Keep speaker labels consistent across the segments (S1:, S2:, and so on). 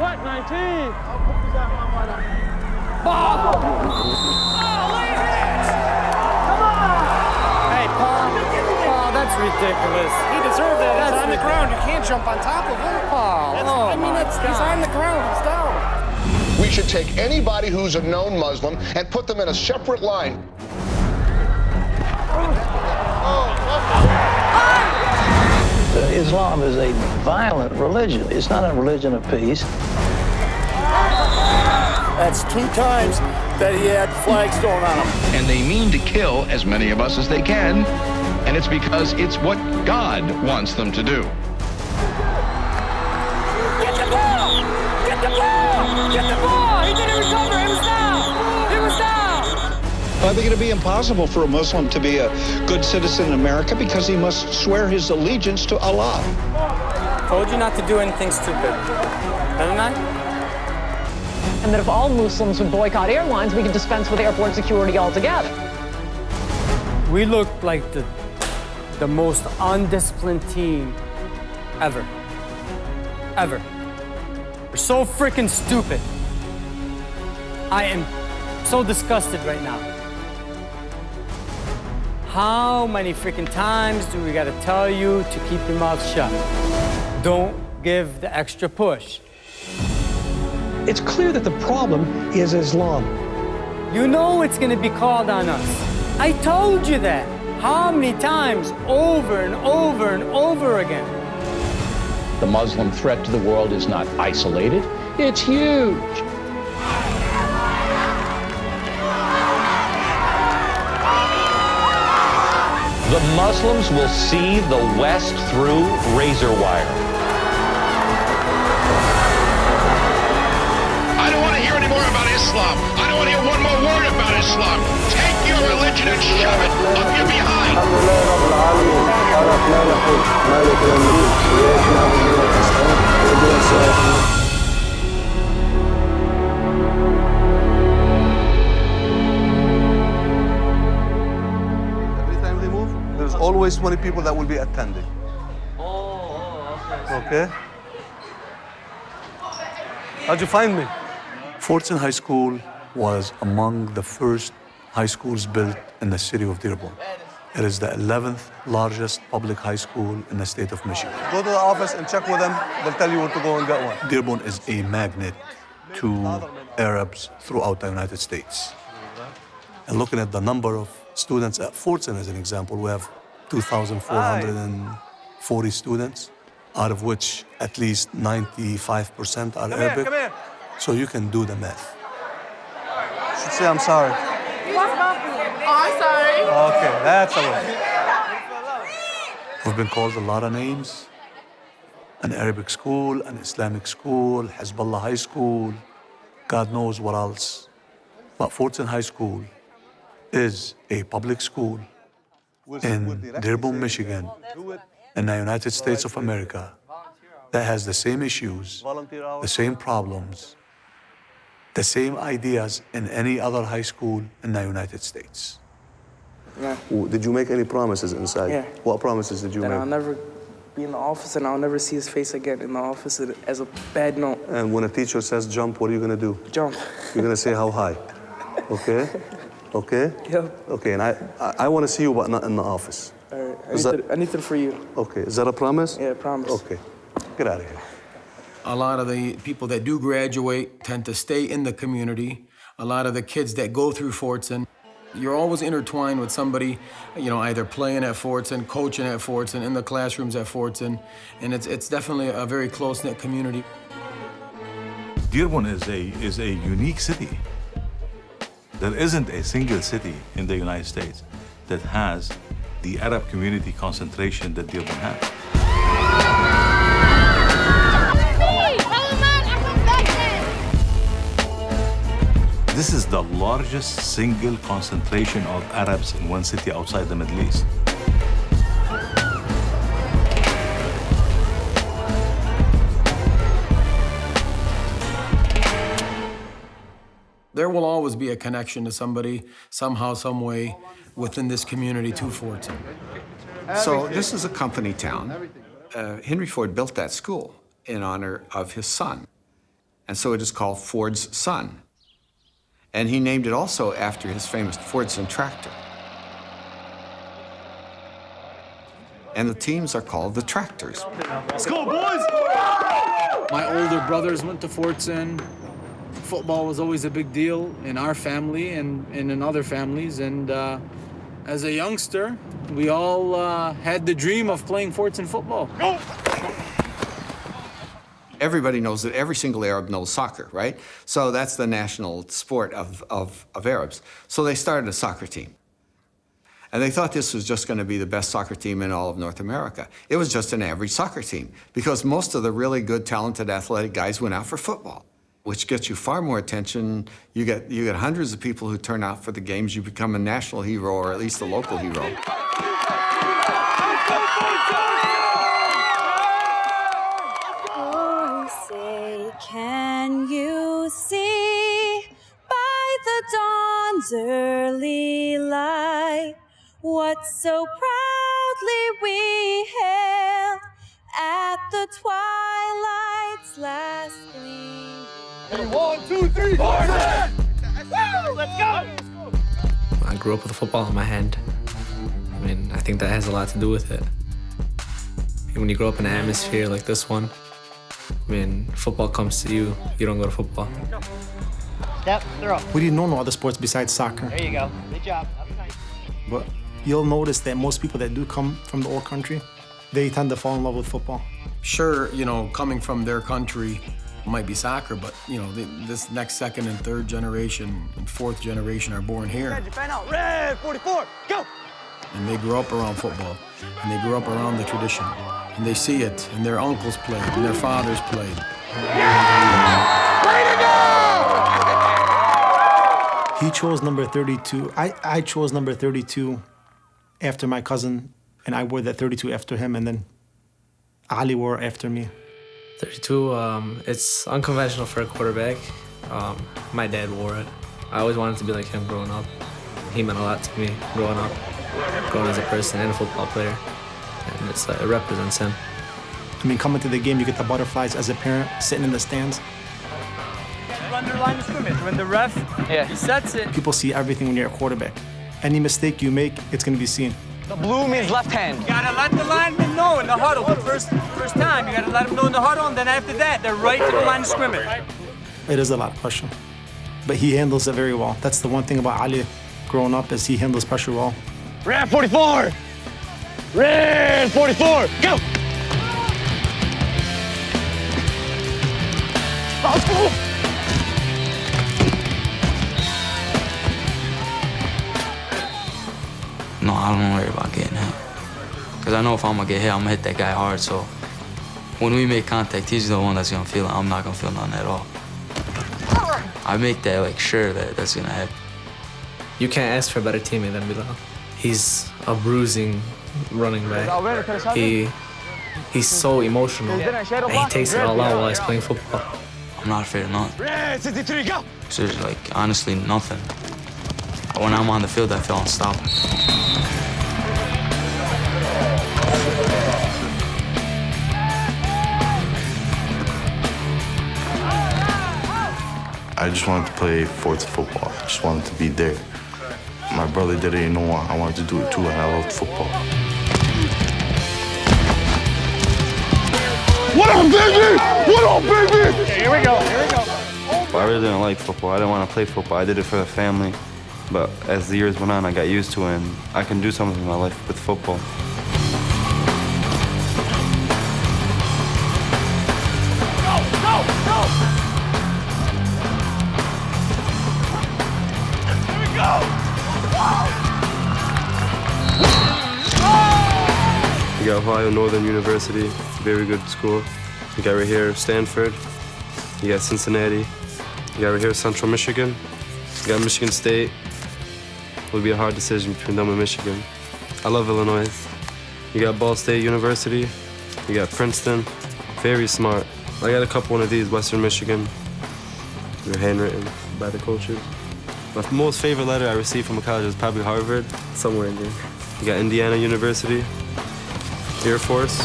S1: What, 19?
S2: Ball! Oh, lay hands! Come on!
S1: Hey, Paul, that's ridiculous.
S2: He deserved that. He's on the ground. You can't jump on top of him.
S1: Paul,
S2: He's on the ground. He's down.
S3: We should take anybody who's a known Muslim and put them in a separate line.
S4: Islam is a violent religion. It's not a religion of peace.
S2: That's 2 times that he had flags thrown on him.
S5: And they mean to kill as many of us as they can, and it's because it's what God wants them to do.
S2: Get the ball! Get the ball! Get the ball! He didn't recover. He was down. He was down.
S6: I think it'll be impossible for a Muslim to be a good citizen in America because he must swear his allegiance to Allah.
S1: Told you not to do anything stupid, didn't I?
S7: And that if all Muslims would boycott airlines, we could dispense with airport security altogether.
S1: We looked like the most undisciplined team ever. Ever. We're so freaking stupid. I am so disgusted right now. How many freaking times do we gotta tell you to keep your mouth shut? Don't give the extra push.
S8: It's clear that the problem is Islam.
S1: You know it's gonna be called on us. I told you that. How many times? Over and over and over again.
S4: The Muslim threat to the world is not isolated. It's huge. The Muslims will see the West through razor wire.
S5: I don't want to hear any more about Islam. I don't want to hear one more word about Islam. Take your religion and shove it up your behind.
S9: Every time they move, there's always 20 people that will be attending. Okay? How'd you find me? Fordson High School was among the first high schools built in the city of Dearborn. It is the 11th largest public high school in the state of Michigan. Go to the office and check with them. They'll tell you where to go and get one. Dearborn is a magnet to Arabs throughout the United States. And looking at the number of students at Fordson as an example, we have 2,440 students, out of which at least 95% are Arabic. Come here. So you can do the math. You should say I'm sorry.
S10: Oh, I'm sorry.
S9: Okay, that's a lot. We've been called a lot of names. An Arabic school, an Islamic school, Hezbollah High School, God knows what else. But Fordson High School is a public school in Dearborn, Michigan, in the United States of America that has the same issues, the same problems, the same ideas in any other high school in the United States.
S10: Yeah.
S9: Did you make any promises inside?
S10: Yeah.
S9: What promises did you
S10: That
S9: make?
S10: I'll never be in the office and I'll never see his face again in the office as a bad note.
S9: And when a teacher says jump, what are you going to do?
S10: Jump.
S9: You're going to say how high. Okay? Okay?
S10: Yep.
S9: Okay, and I want to see you, but not in the office.
S10: All right. Anything for you.
S9: Okay, is that a promise?
S10: Yeah, promise.
S9: Okay. Get out of here.
S11: A lot of the people that do graduate tend to stay in the community. A lot of the kids that go through Fordson, you're always intertwined with somebody, you know, either playing at Fordson, coaching at Fordson, in the classrooms at Fordson, and it's definitely a very close-knit community.
S12: Dearborn is a unique city. There isn't a single city in the United States that has the Arab community concentration that Dearborn has. This is the largest single concentration of Arabs in one city outside the Middle East.
S11: There will always be a connection to somebody, somehow, some way, within this community to Fordson.
S13: So this is a company town. Henry Ford built that school in honor of his son.
S14: And so it is called Ford's son. And he named it also after his famous Fordson tractor. And the teams are called the Tractors.
S15: Let's go, boys! My older brothers went to Fordson. Football was always a big deal in our family and in other families. And as a youngster, we all had the dream of playing Fordson football. Go!
S14: Everybody knows that every single Arab knows soccer, right? So that's the national sport of Arabs. So they started a soccer team. And they thought this was just going to be the best soccer team in all of North America. It was just an average soccer team because most of the really good, talented, athletic guys went out for football, which gets you far more attention. You get hundreds of people who turn out for the games. You become a national hero or at least a local hero.
S16: Can you see by the dawn's early light what so proudly we hailed at the twilight's last gleam?
S2: 1, 2, 3, 4! Let's go!
S17: I grew up with a football in my hand. I mean, I think that has a lot to do with it. When you grow up in an atmosphere like this one, when football comes to you, you don't go to football.
S18: Step, throw.
S19: We didn't know no other sports besides soccer.
S18: There you go. Good job.
S19: But you'll notice that most people that do come from the old country, they tend to fall in love with football.
S11: Sure, you know, coming from their country might be soccer, but, you know, this next second and third generation and fourth generation are born here.
S2: Red 44, go!
S11: And they grew up around football, and they grew up around the tradition. And they see it, and their uncles played, and their fathers played.
S2: Yeah! Way to go!
S19: He chose number 32. I chose number 32 after my cousin, and I wore that 32 after him, and then Ali wore after me.
S17: 32, it's unconventional for a quarterback. My dad wore it. I always wanted to be like him growing up. He meant a lot to me growing up, growing as a person and a football player. And it represents him.
S19: I mean, coming to the game, you get the butterflies as a parent, sitting in the stands.
S1: Under line of scrimmage, when the ref he sets it.
S19: People see everything when you're a quarterback. Any mistake you make, it's going to be seen.
S18: The blue means left hand.
S1: You gotta let the lineman know in the huddle. The first time, you gotta let them know in the huddle, and then after that, they're right to the line of scrimmage.
S19: It is a lot of pressure, but he handles it very well. That's the one thing about Ali growing up is he handles pressure well.
S2: Red 44! Red 44, go! Let's go!
S20: No, I don't worry about getting hit. Because I know if I'm going to get hit, I'm going to hit that guy hard. So when we make contact, he's the one that's going to feel it. I'm not going to feel nothing at all. I make that like sure that that's going to happen.
S17: You can't ask for a better teammate than Bilal. He's a bruising running back. He's so emotional, and he takes it all out while he's playing football.
S20: I'm not afraid of nothing.
S2: Red 63, go!
S20: So there's like, honestly, nothing. When I'm on the field, I feel unstoppable.
S12: I just wanted to play Fordson football. I just wanted to be there. My brother did it, I wanted to do it too, and I loved football.
S2: What up, baby? What up, baby? Okay, here we go,
S21: I really didn't like football. I didn't want to play football. I did it for the family. But as the years went on, I got used to it, and I can do something in my life with football. You got Ohio Northern University, very good school. You got right here Stanford. You got Cincinnati. You got right here Central Michigan. You got Michigan State. It would be a hard decision between them and Michigan. I love Illinois. You got Ball State University. You got Princeton. Very smart. I got a couple one of these, Western Michigan. They're handwritten by the coaches. My most favorite letter I received from a college is probably Harvard, somewhere in there. You got Indiana University, Air Force.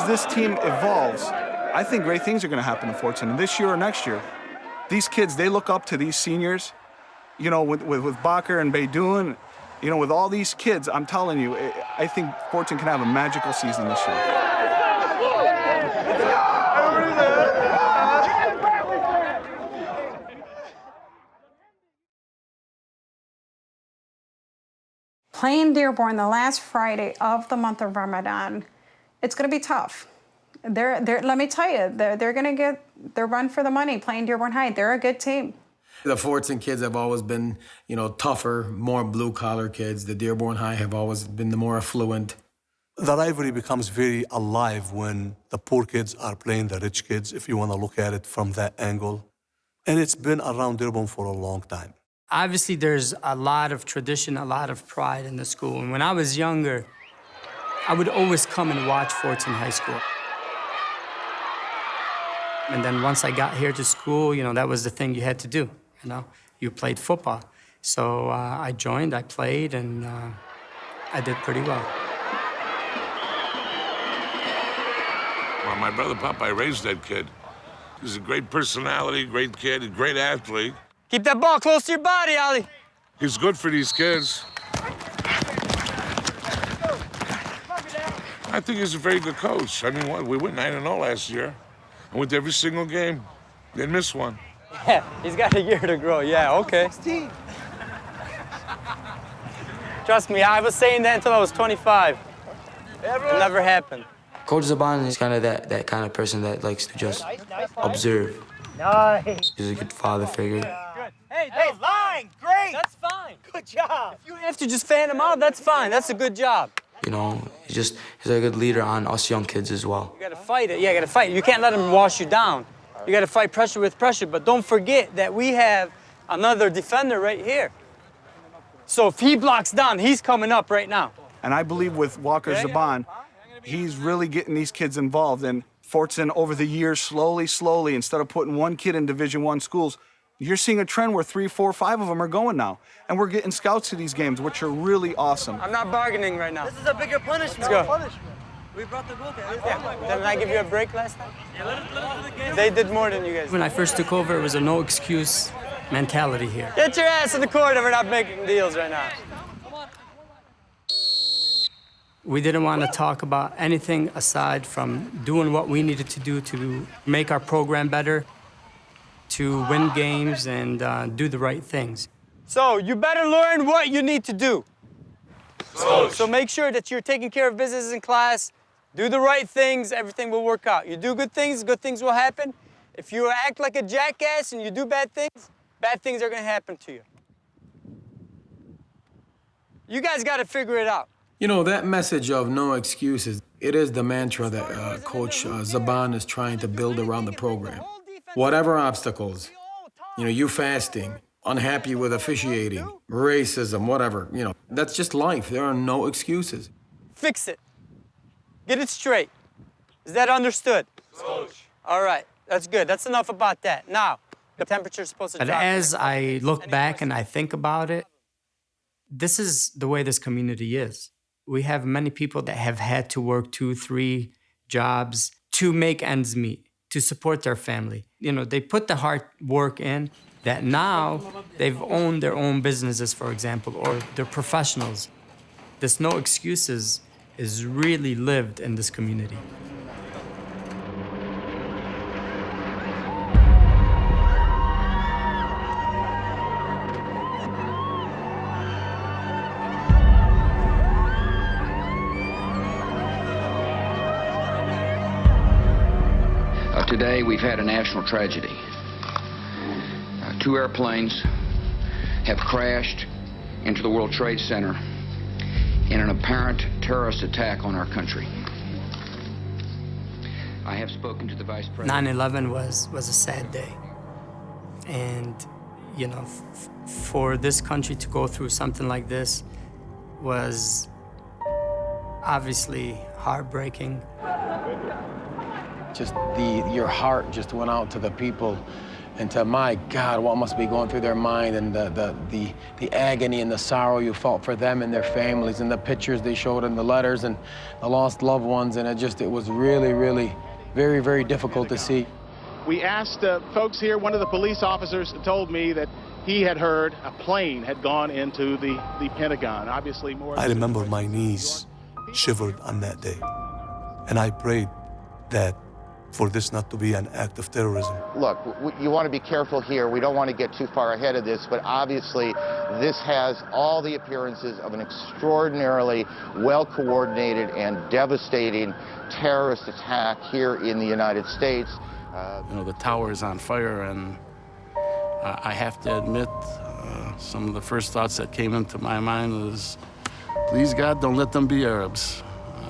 S13: this team evolves, I think great things are going to happen in Fordson. And this year or next year, these kids, they look up to these seniors, you know, with Bacher and Beydoun, you know, with all these kids, I'm telling you, I think Fordson can have a magical season this year.
S3: Playing Dearborn the last Friday of the month of Ramadan, it's going to be tough. Let me tell you, they're going to get their run for the money playing Dearborn High. They're a good team.
S11: The Fordson kids have always been, you know, tougher, more blue-collar kids. The Dearborn High have always been the more affluent.
S9: The rivalry becomes very alive when the poor kids are playing the rich kids, if you want to look at it from that angle. And it's been around Dearborn for a long time.
S1: Obviously, there's a lot of tradition, a lot of pride in the school. And when I was younger, I would always come and watch Fordson High School. And then once I got here to school, you know, that was the thing you had to do, you know? You played football. So I joined, I played, and I did pretty well.
S5: Well, my brother Popeye raised that kid. He's a great personality, great kid, a great athlete.
S2: Keep that ball close to your body, Ali.
S5: He's good for these kids. I think he's a very good coach. I mean, what, we went 9-0 last year. I went to every single game. Didn't miss one.
S2: Yeah, he's got a year to grow. Yeah, okay. 16. Trust me, I was saying that until I was 25. It never happened.
S20: Coach Zaban is kind of that kind of person that likes to just observe.
S2: Nice.
S20: He's a good father figure.
S2: Good. Hey, line, great. That's fine. Good job. If you have to just fan him out, that's fine. That's a good job.
S20: You know, he's a good leader on us young kids as well.
S2: You gotta fight it. Yeah, you gotta fight. You can't let him wash you down. You gotta fight pressure with pressure, but don't forget that we have another defender right here. So if he blocks down, he's coming up right now.
S13: And I believe with Walker Zaban, he's really getting these kids involved. And Fordson, over the years, slowly, instead of putting one kid in Division I schools, you're seeing a trend where 3, 4, 5 of them are going now. And we're getting scouts to these games, which are really awesome.
S2: I'm not bargaining right now.
S18: This is a bigger punishment.
S2: Let's go.
S18: We brought the book.
S2: Yeah. Didn't I give you a break last time? Yeah, let us do the game. They did more than you guys.
S1: When I first took over, it was a no-excuse mentality here.
S2: Get your ass in the corner. We're not making deals right now.
S1: We didn't want to talk about anything aside from doing what we needed to do to make our program better, to win games and do the right things.
S2: So you better learn what you need to do. So make sure that you're taking care of business in class, do the right things, everything will work out. You do good things will happen. If you act like a jackass and you do bad things are gonna happen to you. You guys gotta figure it out.
S11: You know, that message of no excuses, it is the mantra that Coach Zaban is trying to build around the program. Whatever obstacles, you know, you fasting, unhappy with officiating, racism, whatever, you know, that's just life. There are no excuses.
S2: Fix it. Get it straight. Is that understood? Coach. All right, that's good. That's enough about that. Now, the temperature's supposed to
S1: But
S2: drop.
S1: as I look back and I think about it, this is the way this community is. We have many people that have had to work 2, 3 jobs to make ends meet, to support their family. You know, they put the hard work in that now they've owned their own businesses, for example, or they're professionals. This no excuses is really lived in this community.
S22: Today, we've had a national tragedy. 2 airplanes have crashed into the World Trade Center in an apparent terrorist attack on our country. I have spoken to the Vice President.
S1: 9/11 was a sad day. And, you know, for this country to go through something like this was obviously heartbreaking.
S11: Just your heart just went out to the people And to my God, what must be going through their mind, and the agony and the sorrow you felt for them and their families, and the pictures they showed and the letters and the lost loved ones, and it was really, really very, very difficult to see.
S6: We asked folks here. One of the police officers told me that he had heard a plane had gone into the Pentagon. Obviously, more.
S9: I remember my knees shivered on that day, and I prayed that for this not to be an act of terrorism.
S7: Look, you want to be careful here. We don't want to get too far ahead of this, but obviously this has all the appearances of an extraordinarily well-coordinated and devastating terrorist attack here in the United States.
S23: You know, the tower is on fire, and I have to admit, some of the first thoughts that came into my mind was, please God, don't let them be Arabs,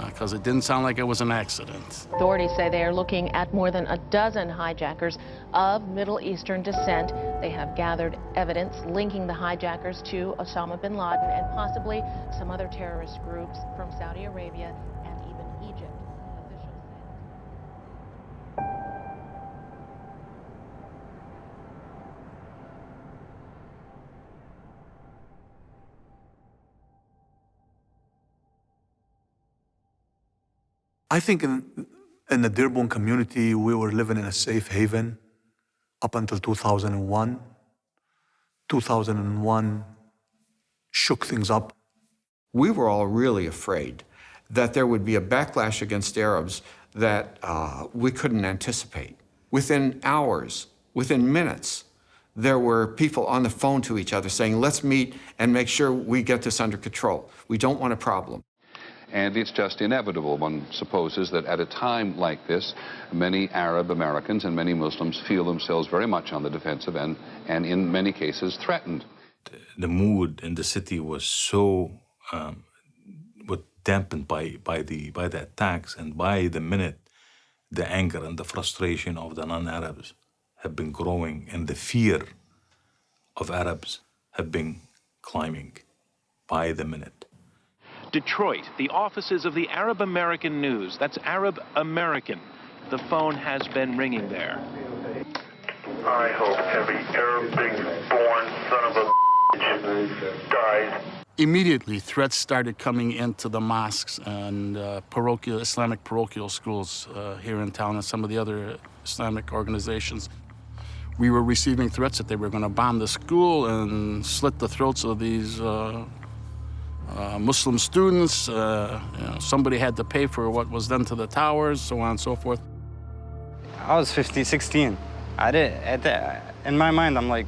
S23: because it didn't sound like it was an accident.
S24: Authorities say they are looking at more than a dozen hijackers of Middle Eastern descent. They have gathered evidence linking the hijackers to Osama bin Laden and possibly some other terrorist groups from Saudi Arabia and even Egypt.
S9: I think in the Dearborn community, we were living in a safe haven up until 2001. 2001 shook things up.
S14: We were all really afraid that there would be a backlash against Arabs that we couldn't anticipate. Within hours, within minutes, there were people on the phone to each other saying, let's meet and make sure we get this under control. We don't want a problem.
S25: And it's just inevitable. One supposes that at a time like this, many Arab Americans and many Muslims feel themselves very much on the defensive and in many cases threatened.
S12: The mood in the city was so dampened by the attacks, and by the minute, the anger and the frustration of the non-Arabs have been growing, and the fear of Arabs have been climbing by the minute.
S26: Detroit, the offices of the Arab American News. That's Arab American. The phone has been ringing there.
S27: I hope every Arab born son of a bitch dies.
S23: Immediately, threats started coming into the mosques and Islamic parochial schools here in town and some of the other Islamic organizations. We were receiving threats that they were going to bomb the school and slit the throats of these Muslim students. Somebody had to pay for what was done to the towers, so on and so forth.
S2: I was 16. In my mind, I'm like,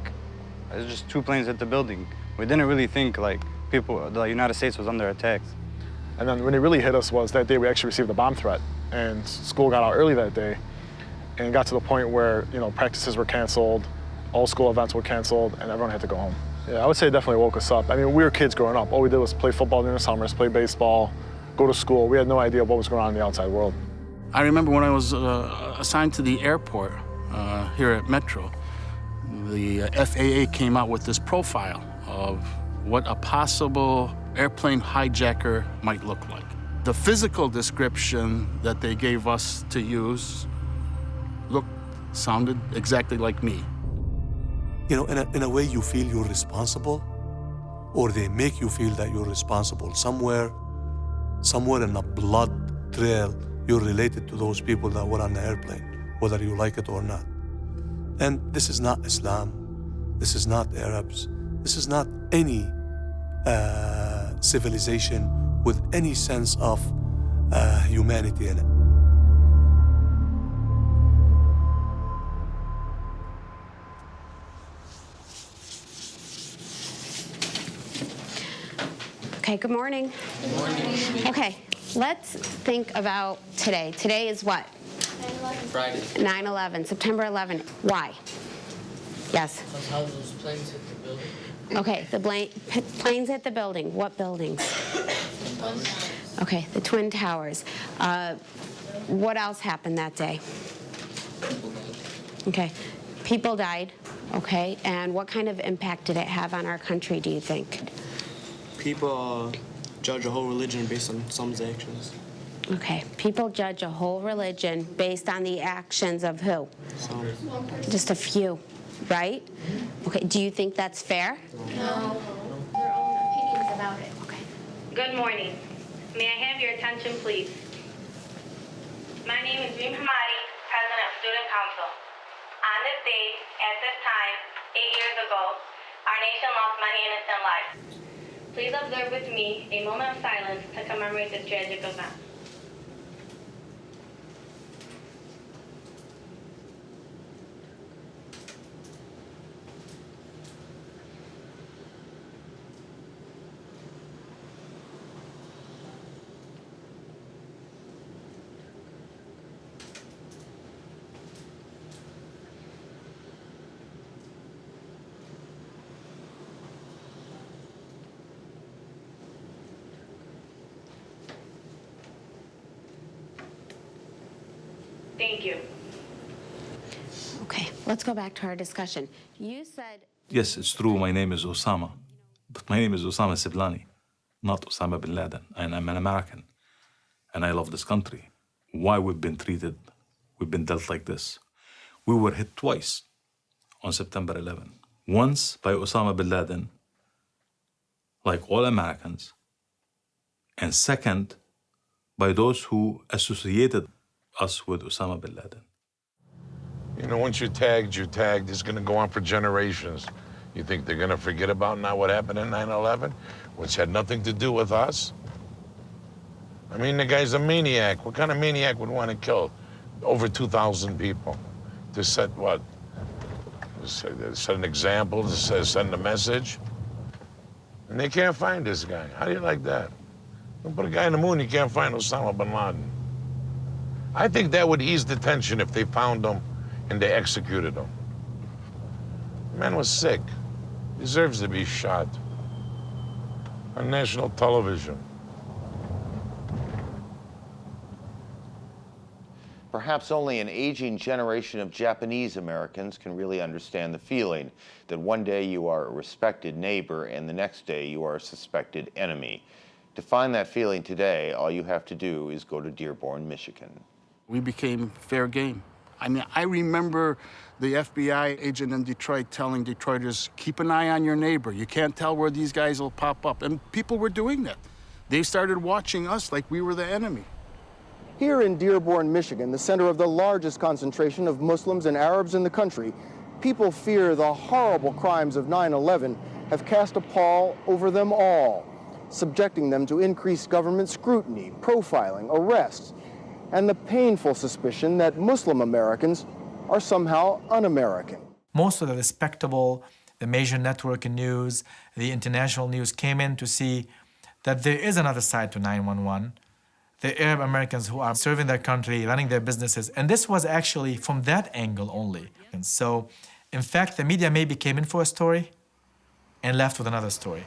S2: there's just two planes hit the building. We didn't really think like the United States was under attack.
S28: And then when it really hit us was that day we actually received a bomb threat, and school got out early that day, and it got to the point where practices were canceled, all school events were canceled, and everyone had to go home. Yeah, I would say it definitely woke us up. I mean, we were kids growing up. All we did was play football during the summers, play baseball, go to school. We had no idea what was going on in the outside world.
S23: I remember when I was assigned to the airport here at Metro, the FAA came out with this profile of what a possible airplane hijacker might look like. The physical description that they gave us to use sounded exactly like me.
S9: In a way you feel you're responsible, or they make you feel that you're responsible. Somewhere in the blood trail, you're related to those people that were on the airplane, whether you like it or not. And this is not Islam. This is not Arabs. This is not any civilization with any sense of humanity in it.
S29: Okay, good morning. Good morning. Okay, let's think about today. Today is what?
S30: 9/11. Friday.
S29: 9/11, September 11th. Why? Yes?
S30: Because how those planes hit the building.
S29: Okay, the planes hit the building. What buildings? Okay, the Twin Towers. What else happened that day? Okay, people died. Okay, and what kind of impact did it have on our country, do you think?
S30: People judge a whole religion based on someone's actions.
S29: Okay, people judge a whole religion based on the actions of who?
S30: Some.
S29: Just a few. right? Okay, do you think that's fair?
S3: No. Your own opinions about it.
S29: Okay.
S3: Good morning. May I have your attention, please? My name is Reem Hamadi, President of Student Council. On this day, at this time, 8 years ago, our nation lost many innocent lives. Please observe with me a moment of silence to commemorate this tragic event. Thank you.
S29: Okay, let's go back to our discussion. You said...
S12: Yes, it's true, my name is Osama. But my name is Osama Siblani, not Osama bin Laden. And I'm an American. And I love this country. Why we've been dealt like this. We were hit twice on September 11. Once by Osama bin Laden, like all Americans. And second, by those who associated us with Osama bin Laden.
S4: You know, once you're tagged, It's going to go on for generations. You think they're going to forget about now what happened in 9/11, which had nothing to do with us? I mean, the guy's a maniac. What kind of maniac would want to kill over 2,000 people? To set what? Set an example, to send a message? And they can't find this guy. How do you like that? Don't put a guy in the moon, you can't find Osama bin Laden. I think that would ease the tension if they found him and they executed him. The man was sick. Deserves to be shot on national television.
S7: Perhaps only an aging generation of Japanese Americans can really understand the feeling that one day you are a respected neighbor and the next day you are a suspected enemy. To find that feeling today, all you have to do is go to Dearborn, Michigan.
S23: We became fair game. I mean, I remember the FBI agent in Detroit telling Detroiters, keep an eye on your neighbor. You can't tell where these guys will pop up. And people were doing that. They started watching us like we were the enemy.
S5: Here in Dearborn, Michigan, the center of the largest concentration of Muslims and Arabs in the country, people fear the horrible crimes of 9/11 have cast a pall over them all, subjecting them to increased government scrutiny, profiling, arrests, and the painful suspicion that Muslim Americans are somehow un-American.
S8: Most of the respectable, the major network news, the international news came in to see that there is another side to 911. The Arab Americans who are serving their country, running their businesses, and this was actually from that angle only. And so, in fact, the media maybe came in for a story and left with another story.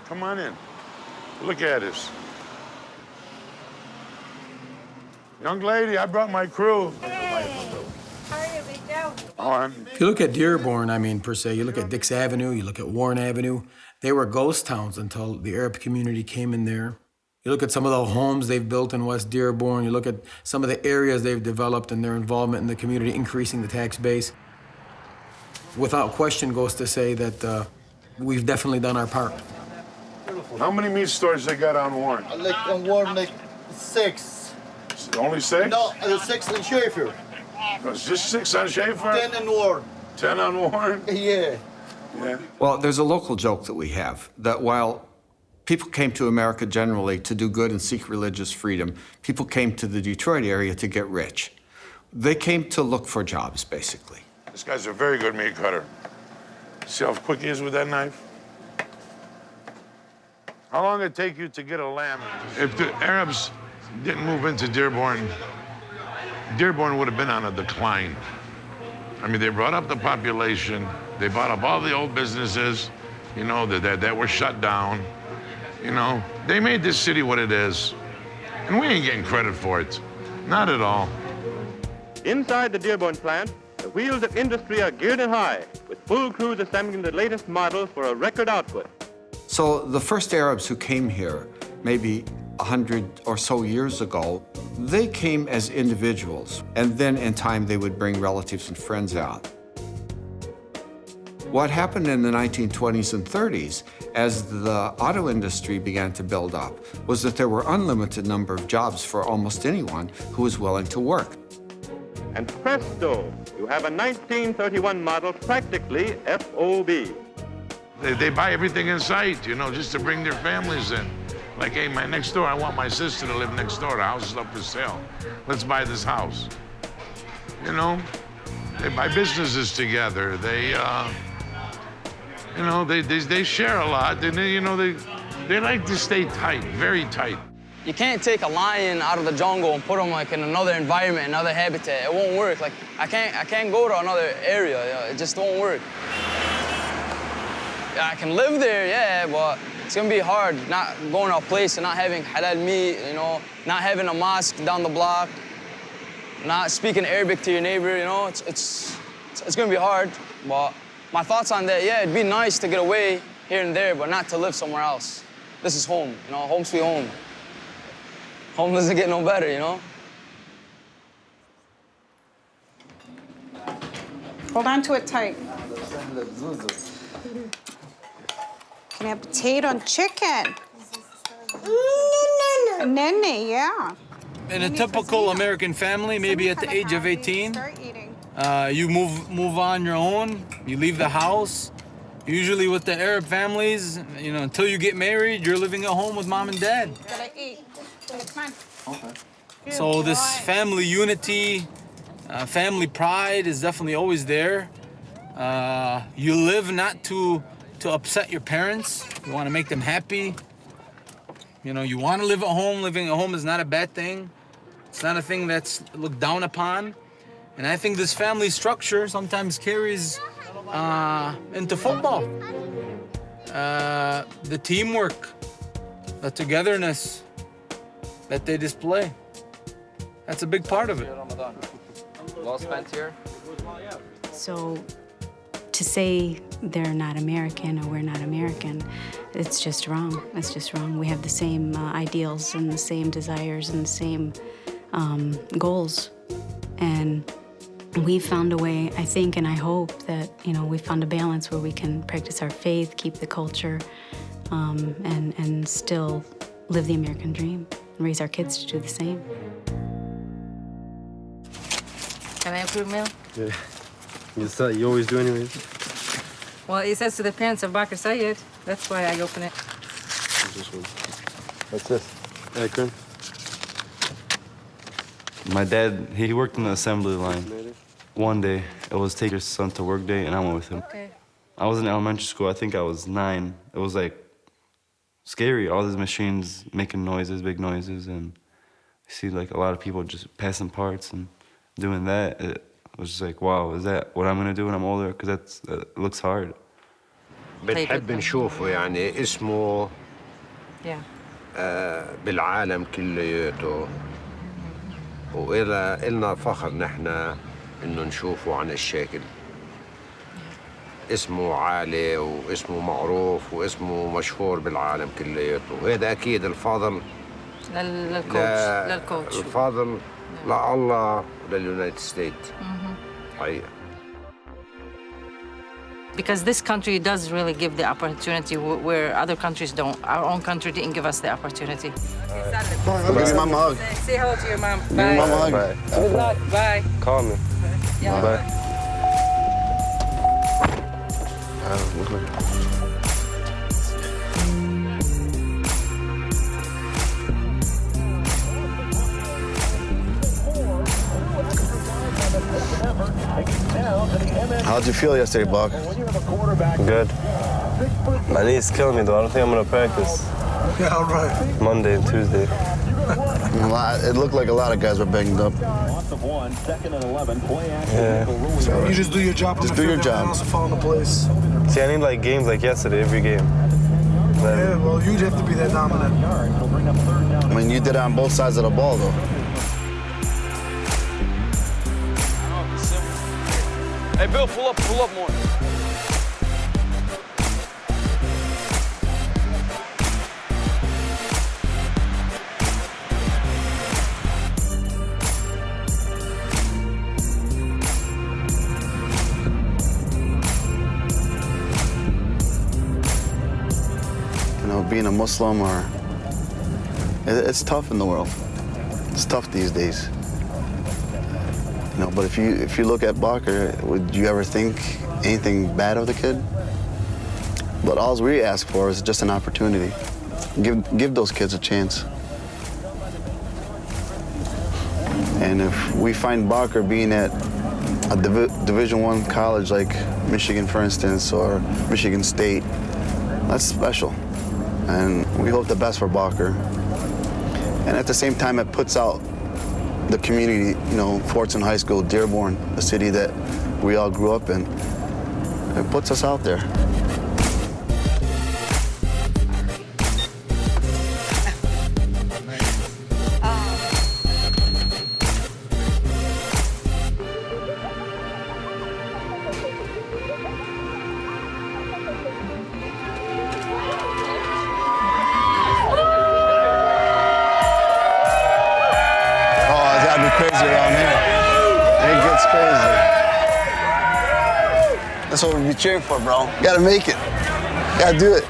S4: Come on in. Look at us. Young lady, I brought my crew.
S11: If you look at Dearborn, I mean, per se, you look at Dix Avenue, you look at Warren Avenue, they were ghost towns until the Arab community came in there. You look at some of the homes they've built in West Dearborn, you look at some of the areas they've developed and their involvement in the community, increasing the tax base. Without question goes to say that we've definitely done our part.
S4: How many meat stores they got on Warren?
S10: Like on Warren, like 6.
S4: Only 6?
S10: No, 6 in Schaefer.
S4: It's just 6 on Schaefer?
S10: 10 in Warren.
S4: 10 on Warren?
S10: Yeah.
S4: Yeah.
S14: Well, there's a local joke that we have, that while people came to America generally to do good and seek religious freedom, people came to the Detroit area to get rich. They came to look for jobs, basically.
S4: This guy's a very good meat cutter. See how quick he is with that knife? How long did it take you to get a lamb? If the Arabs didn't move into Dearborn, Dearborn would have been on a decline. I mean, they brought up the population, they bought up all the old businesses, you know, that were shut down. You know, they made this city what it is. And we ain't getting credit for it. Not at all.
S1: Inside the Dearborn plant, the wheels of industry are geared in high, with full crews assembling the latest models for a record output.
S14: So the first Arabs who came here, maybe 100 or so years ago, they came as individuals, and then in time they would bring relatives and friends out. What happened in the 1920s and 30s, as the auto industry began to build up, was that there were unlimited number of jobs for almost anyone who was willing to work.
S1: And presto, you have a 1931 model practically FOB.
S4: They buy everything in sight, you know, just to bring their families in. Like, hey, my next door, I want my sister to live next door. The house is up for sale. Let's buy this house. You know, they buy businesses together. They, you know, they share a lot. And they, you know, they like to stay tight, very tight.
S13: You can't take a lion out of the jungle and put him like in another environment, another habitat. It won't work. Like, I can't go to another area. You know, it just won't work. I can live there, yeah, but it's gonna be hard not going to a place and not having halal meat, you know, not having a mosque down the block, not speaking Arabic to your neighbor, you know, it's gonna be hard. But my thoughts on that, yeah, it'd be nice to get away here and there, but not to live somewhere else. This is home, you know, home sweet home. Home doesn't get no better, you know?
S15: Hold on to it tight. Can I have potato and chicken? Nene, yeah.
S16: In a typical American family, maybe at the age of 18, you move on your own, you leave the house. Usually with the Arab families, you know, until you get married, you're living at home with mom and dad.
S15: Gotta eat. Come on.
S16: Okay. So this family unity, family pride is definitely always there. You live not to upset your parents. You want to make them happy. You know, you want to live at home. Living at home is not a bad thing. It's not a thing that's looked down upon. And I think this family structure sometimes carries into football. The teamwork, the togetherness that they display. That's a big part of it.
S13: Well spent here.
S17: So to say they're not American or we're not American, it's just wrong. It's just wrong. We have the same ideals and the same desires and the same goals. And we found a way, I think, and I hope that, you know, we found a balance where we can practice our faith, keep the culture, and still live the American dream and raise our kids to do the same.
S18: Can I approve meal?
S19: Yeah. You always do anyways?
S18: Well, it says to the parents of Bakr Sayed. That's why I open it.
S19: This one. What's this? Akron.
S20: My dad, he worked in the assembly line. One day, it was take your son to work day, and I went with him.
S18: Okay.
S20: I was in elementary school. I think I was 9. It was like scary. All these machines making noises, big noises, and you see like a lot of people just passing parts and doing that. It was just like, wow, is that what I'm gonna do when I'm older? Because it looks hard.
S21: بنحب نشوفه يعني اسمه بالعالم كلياته وإلنا فخر نحن إنه نشوفه عن الشكل. اسمه عالي واسمه معروف واسمه مشهور بالعالم كلياته وهذا أكيد الفضل
S18: للكوتش
S21: الفضل لله ولليونايتد ستيت حقيقة.
S18: Because this country does really give the opportunity where other countries don't. Our own country didn't give us the opportunity.
S10: Give your mama a hug.
S18: Say hello to your mom.
S10: Give your mama a hug.
S18: Bye. Good luck. Bye.
S19: Call me.
S18: Yeah.
S19: Bye.
S10: How'd you feel yesterday, Buck?
S19: Good. My knee's killing me, though. I don't think I'm going to practice.
S10: Yeah, all right.
S19: Monday and Tuesday.
S10: It looked like a lot of guys were banged up.
S19: Yeah.
S10: So
S19: You just do your job.
S10: Just do your job.
S19: See, I need like games like yesterday, every game.
S10: Yeah, well, you'd have to be that dominant. I mean, you did it on both sides of the ball, though.
S13: Hey, Bill, pull up more.
S10: Being a Muslim, or it's tough in the world. It's tough these days. But if you look at Bakr, would you ever think anything bad of the kid? But all we ask for is just an opportunity. Give those kids a chance. And if we find Bakr being at a Division I college like Michigan, for instance, or Michigan State, that's special. And we hope the best for Bakr. And at the same time, it puts out the community, Fordson High School, Dearborn, the city that we all grew up in. It puts us out there. That's what we be cheering for, bro. You gotta make it. You gotta do it.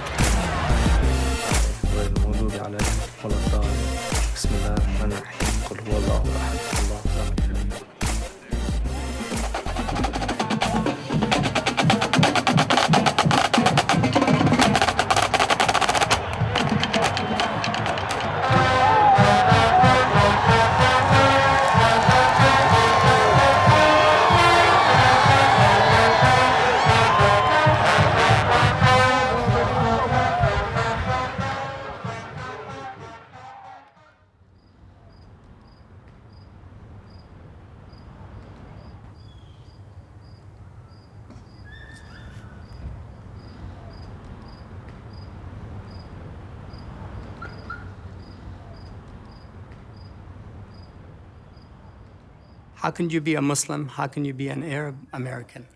S2: How can you be a Muslim? How can you be an Arab American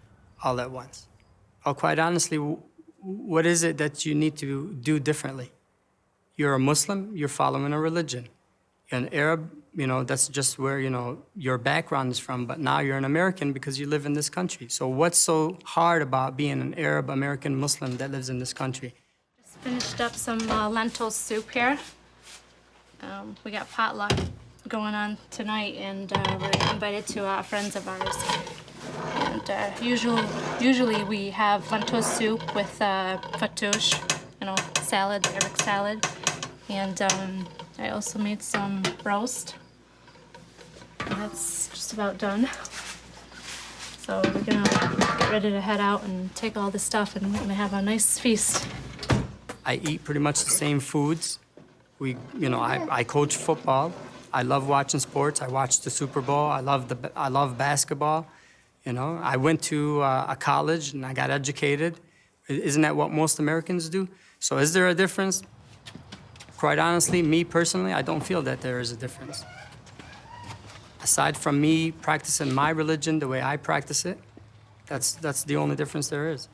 S2: all at once? Or quite honestly, what is it that you need to do differently? You're a Muslim, you're following a religion. You're an Arab, that's just where, your background is from, but now you're an American because you live in this country. So what's so hard about being an Arab American Muslim that lives in this country?
S3: Just finished up some lentil soup here. We got potluck going on tonight, and we're invited to friends of ours. And usually we have lentil soup with fattoush, salad, Arabic salad. And I also made some roast. And that's just about done. So we're gonna get ready to head out and take all this stuff, and we're gonna have a nice feast.
S2: I eat pretty much the same foods. I coach football. I love watching sports. I watch the Super Bowl. I love basketball. I went to a college and I got educated. Isn't that what most Americans do? So is there a difference? Quite honestly, me personally, I don't feel that there is a difference. Aside from me practicing my religion the way I practice it, that's the only difference there is.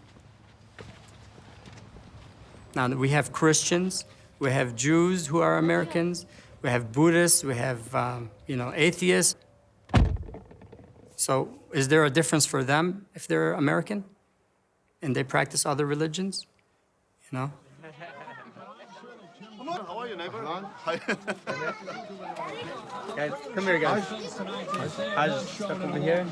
S2: Now, we have Christians, we have Jews who are Americans, we have Buddhists, we have, atheists. So is there a difference for them if they're American and they practice other religions?
S10: How are you, neighbor?
S2: Guys, come here, guys. How's stuff over here?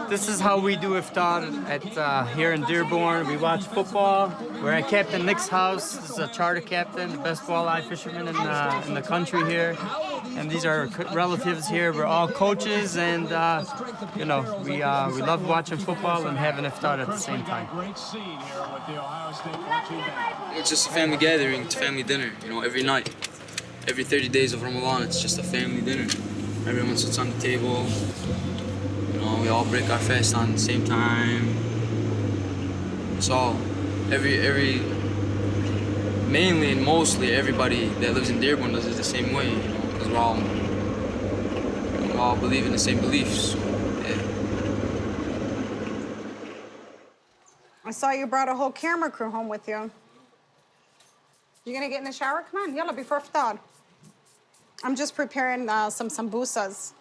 S2: This is how we do iftar at here in Dearborn. We watch football. We're at Captain Nick's house. This is a charter captain, the best walleye fisherman in the country here. And these are relatives here. We're all coaches, and we love watching football and having iftar at the same time.
S13: It's just a family gathering. It's a family dinner. Every night, every 30 days of Ramadan, it's just a family dinner. Everyone sits on the table. We all break our fast on the same time. It's all mainly and mostly everybody that lives in Dearborn does it the same way, you know, because we all believe in the same beliefs. Yeah.
S15: I saw you brought a whole camera crew home with you. You gonna get in the shower? Come on, yalla, before iftar. I'm just preparing some sambusas.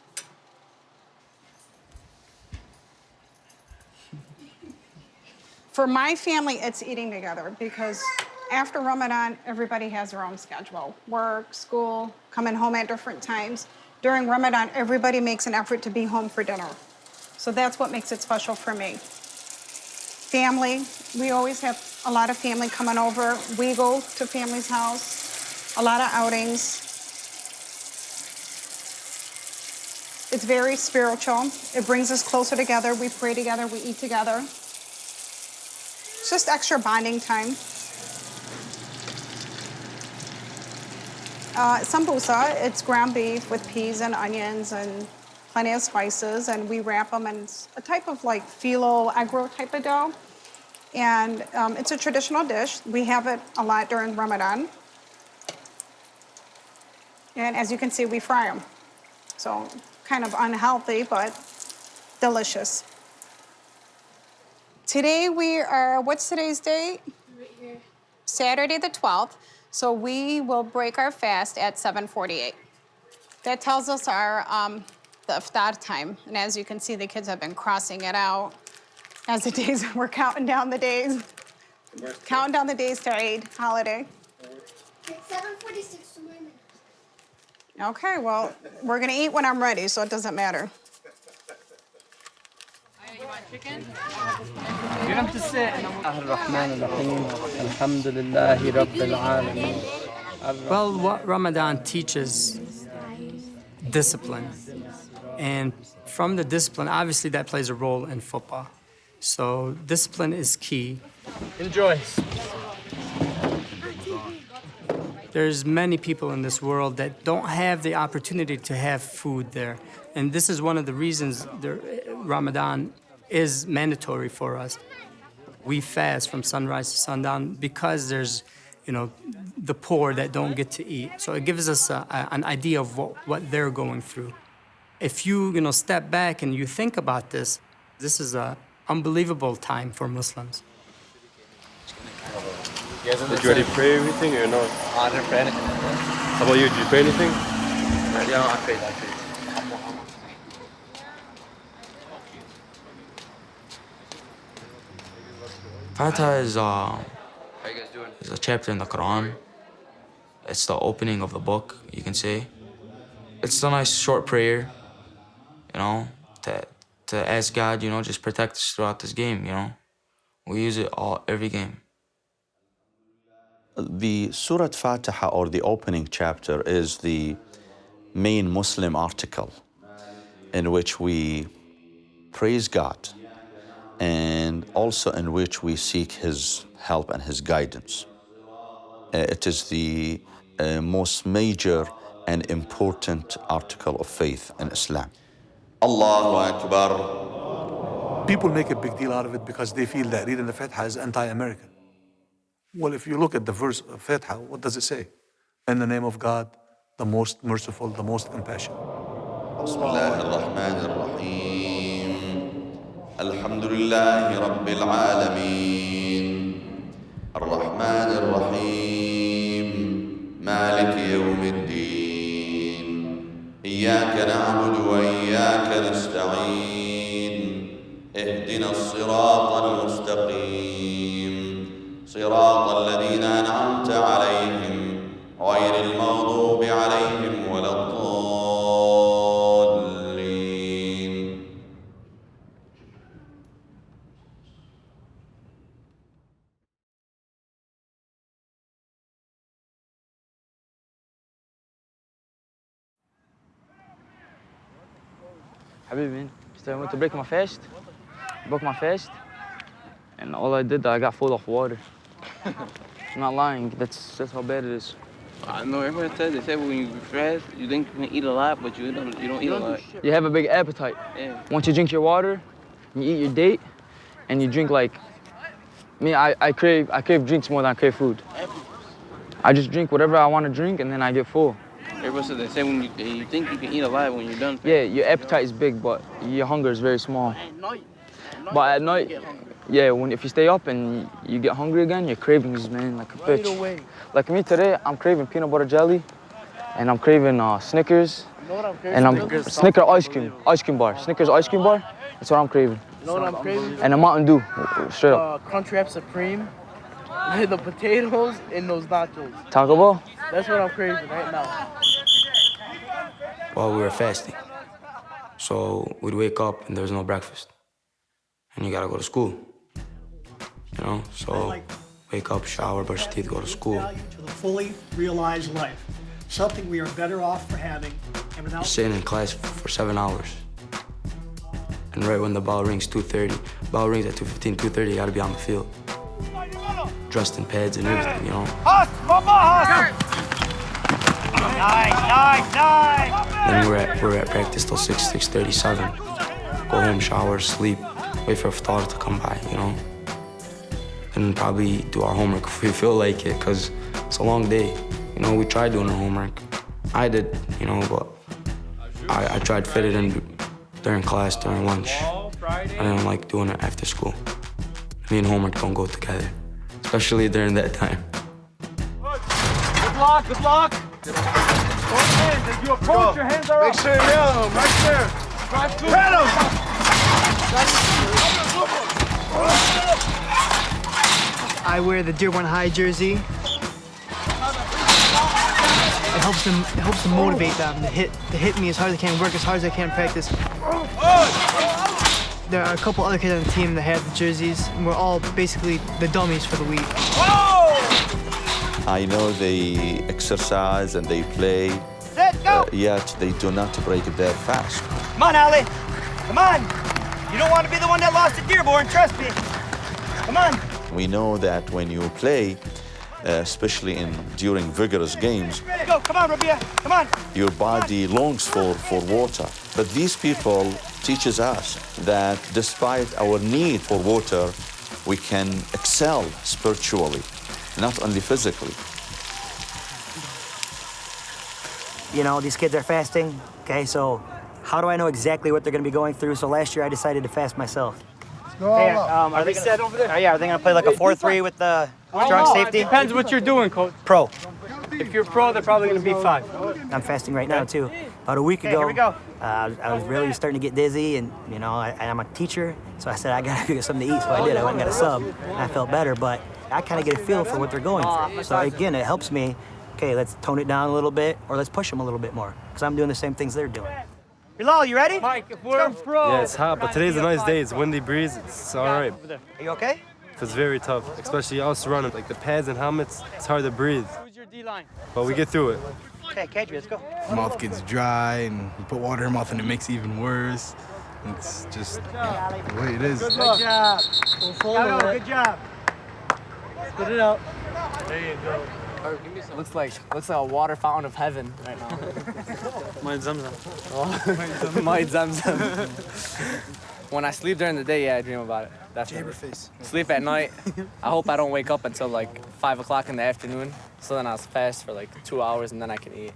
S15: For my family, it's eating together because after Ramadan, everybody has their own schedule. Work, school, coming home at different times. During Ramadan, everybody makes an effort to be home for dinner. So that's what makes it special for me. Family, we always have a lot of family coming over. We go to family's house, a lot of outings. It's very spiritual. It brings us closer together. We pray together, we eat together. It's just extra bonding time. Sambusa, it's ground beef with peas and onions and plenty of spices, and we wrap them in a type of like phyllo egg roll type of dough. And it's a traditional dish. We have it a lot during Ramadan. And as you can see, we fry them. So kind of unhealthy, but delicious. Today we are, what's today's date?
S3: Right here.
S15: Saturday the 12th. So we will break our fast at 7:48. That tells us our the iftar time. And as you can see, the kids have been crossing it out. As the days, we're counting down the days. Counting down the days to Eid holiday.
S3: It's 7:46 to my minute.
S15: Okay, well, we're gonna eat when I'm ready, so it doesn't matter.
S18: You want chicken?
S2: You have to sit. Well, what Ramadan teaches discipline. And from the discipline, obviously that plays a role in football. So discipline is key.
S16: Enjoy.
S2: There's many people in this world that don't have the opportunity to have food there. And this is one of the reasons Ramadan is mandatory for us. We fast from sunrise to sundown because there's, the poor that don't get to eat. So it gives us an idea of what they're going through. If you, step back and you think about this, this is an unbelievable time for Muslims.
S19: Did you already pray everything or not?
S6: I didn't pray anything.
S19: How about you? Did you pray anything?
S6: Yeah, I prayed.
S9: Fatiha is a chapter in the Quran. It's the opening of the book, you can say. It's a nice short prayer, to ask God, just protect us throughout this game, We use it every game.
S22: The Surah Fatiha, or the opening chapter, is the main Muslim article in which we praise God and also in which we seek His help and His guidance. It is the most major and important article of faith in Islam. Allahu Akbar.
S12: People make a big deal out of it because they feel that reading the Fatiha is anti-American. Well, if you look at the verse of Fatiha, what does it say? In the name of God, the most merciful, the most compassionate.
S22: Alhamdulillahi Rabbil Alameen. Ar-Rahman Ar-Rahim. Malik Yawmiddin. Iyyaka na'budu wa iyyaka nasta'in. Ihdina as-sirata al-mustaqim. صراط الذين أنعمت عليهم غير المغضوب عليهم ولا الضالين.
S13: Habibi, man. I went to break my fast. Broke my fast. And all I did, I got full of water. I'm not lying. That's how bad it is.
S6: I know everyone says they say when you fast, you think you can eat a lot, but you don't eat a lot.
S13: You have a big appetite.
S6: Yeah.
S13: Once you drink your water, you eat your date, and you drink like Me, I crave drinks more than I crave food. I just drink whatever I want to drink, and then I get full.
S6: Everybody said they say when you think you can eat a lot when you're done.
S13: Yeah, your appetite is big, but your hunger is very small. But at night, yeah, if you stay up and you get hungry again, your cravings, man, like a bitch. Like me today, I'm craving peanut butter jelly, and I'm craving Snickers, and I'm Snickers ice cream bar. Snickers ice cream bar. That's what I'm craving.
S5: You know what I'm craving?
S13: And a Mountain Dew, straight up.
S5: Crunchwrap Supreme, the potatoes, and those nachos.
S13: Taco Bell?
S5: That's what I'm craving right now.
S9: Well, we were fasting. So we'd wake up and there was no breakfast. And you gotta go to school. You know, so wake up, shower, brush your teeth, go to school.
S7: To the fully realized life. Something we are better off for having. And without
S9: Sitting in class for 7 hours. And right when the bell rings, 2:30, bell rings at 2:15, 2:30, you gotta be on the field. Dressed in pads and everything, you know. Then we're at practice till 6, 6:30, 7. Go home, shower, sleep, wait for iftar to come by, you know. And probably do our homework if we feel like it, because it's a long day. You know, we tried doing our homework. I did, you know, but I tried to fit it in during class, during lunch. I didn't like doing it after school. Me and homework don't go together, especially during that time.
S5: Good luck, good luck. Both hands, as you approach, your hands are up. Make sure you nail him, right there. Drive to hit him.
S23: I wear the Dearborn High jersey. It helps them motivate them to hit me as hard as I can, work as hard as I can in practice. There are a couple other kids on the team that have the jerseys, and we're all basically the dummies for the week.
S22: I know they exercise and they play, yet they do not break their fast.
S24: Come on, Ali. Come on. You don't want to be the one that lost at Dearborn, trust me. Come on.
S22: We know that when you play, especially during vigorous games,
S24: Go, come on, Rabia, come on.
S22: your body longs for water. But these people teaches us that despite our need for water, we can excel spiritually, not only physically.
S24: You know, these kids are fasting, okay, so how do I know exactly what they're going to be going through? So last year I decided to fast myself. Hey, are they set over there? Are they going to play like a 4-3 with the strong safety?
S2: Depends what you're doing, coach.
S24: Pro.
S2: If you're pro, they're probably going to be 5.
S24: I'm fasting right now, too. About a week ago, here we go. I was really starting to get dizzy, and, you know, I'm a teacher, so I said, I got to get something to eat, so I did. I went and got a sub, and I felt better, but I kind of get a feel for what they're going through. So, again, it helps me, okay, let's tone it down a little bit, or let's push them a little bit more, because I'm doing the same things they're doing. Bilal, you ready?
S2: Mike, if we're pro.
S19: Yeah, it's hot, but today's a nice day. It's windy breeze. It's all right.
S24: Are you okay?
S19: It's very tough, especially us running. Like the pads and helmets, it's hard to breathe.
S2: Who's your D-line?
S19: But we get through it.
S24: Okay, Kadri, let's go.
S25: Mouth gets dry, and you put water in your mouth, and it makes it even worse. It's just the way it is.
S23: Good job. Good job. Spit it out.
S5: There you go. Looks like a water fountain of heaven right now.
S16: My Zamzam.
S5: Oh, my Zamzam. When I sleep during the day, yeah, I dream about it. Definitely.
S25: Face.
S5: Sleep at night. I hope I don't wake up until like 5 o'clock in the afternoon. So then I'll fast for like 2 hours and then I can eat.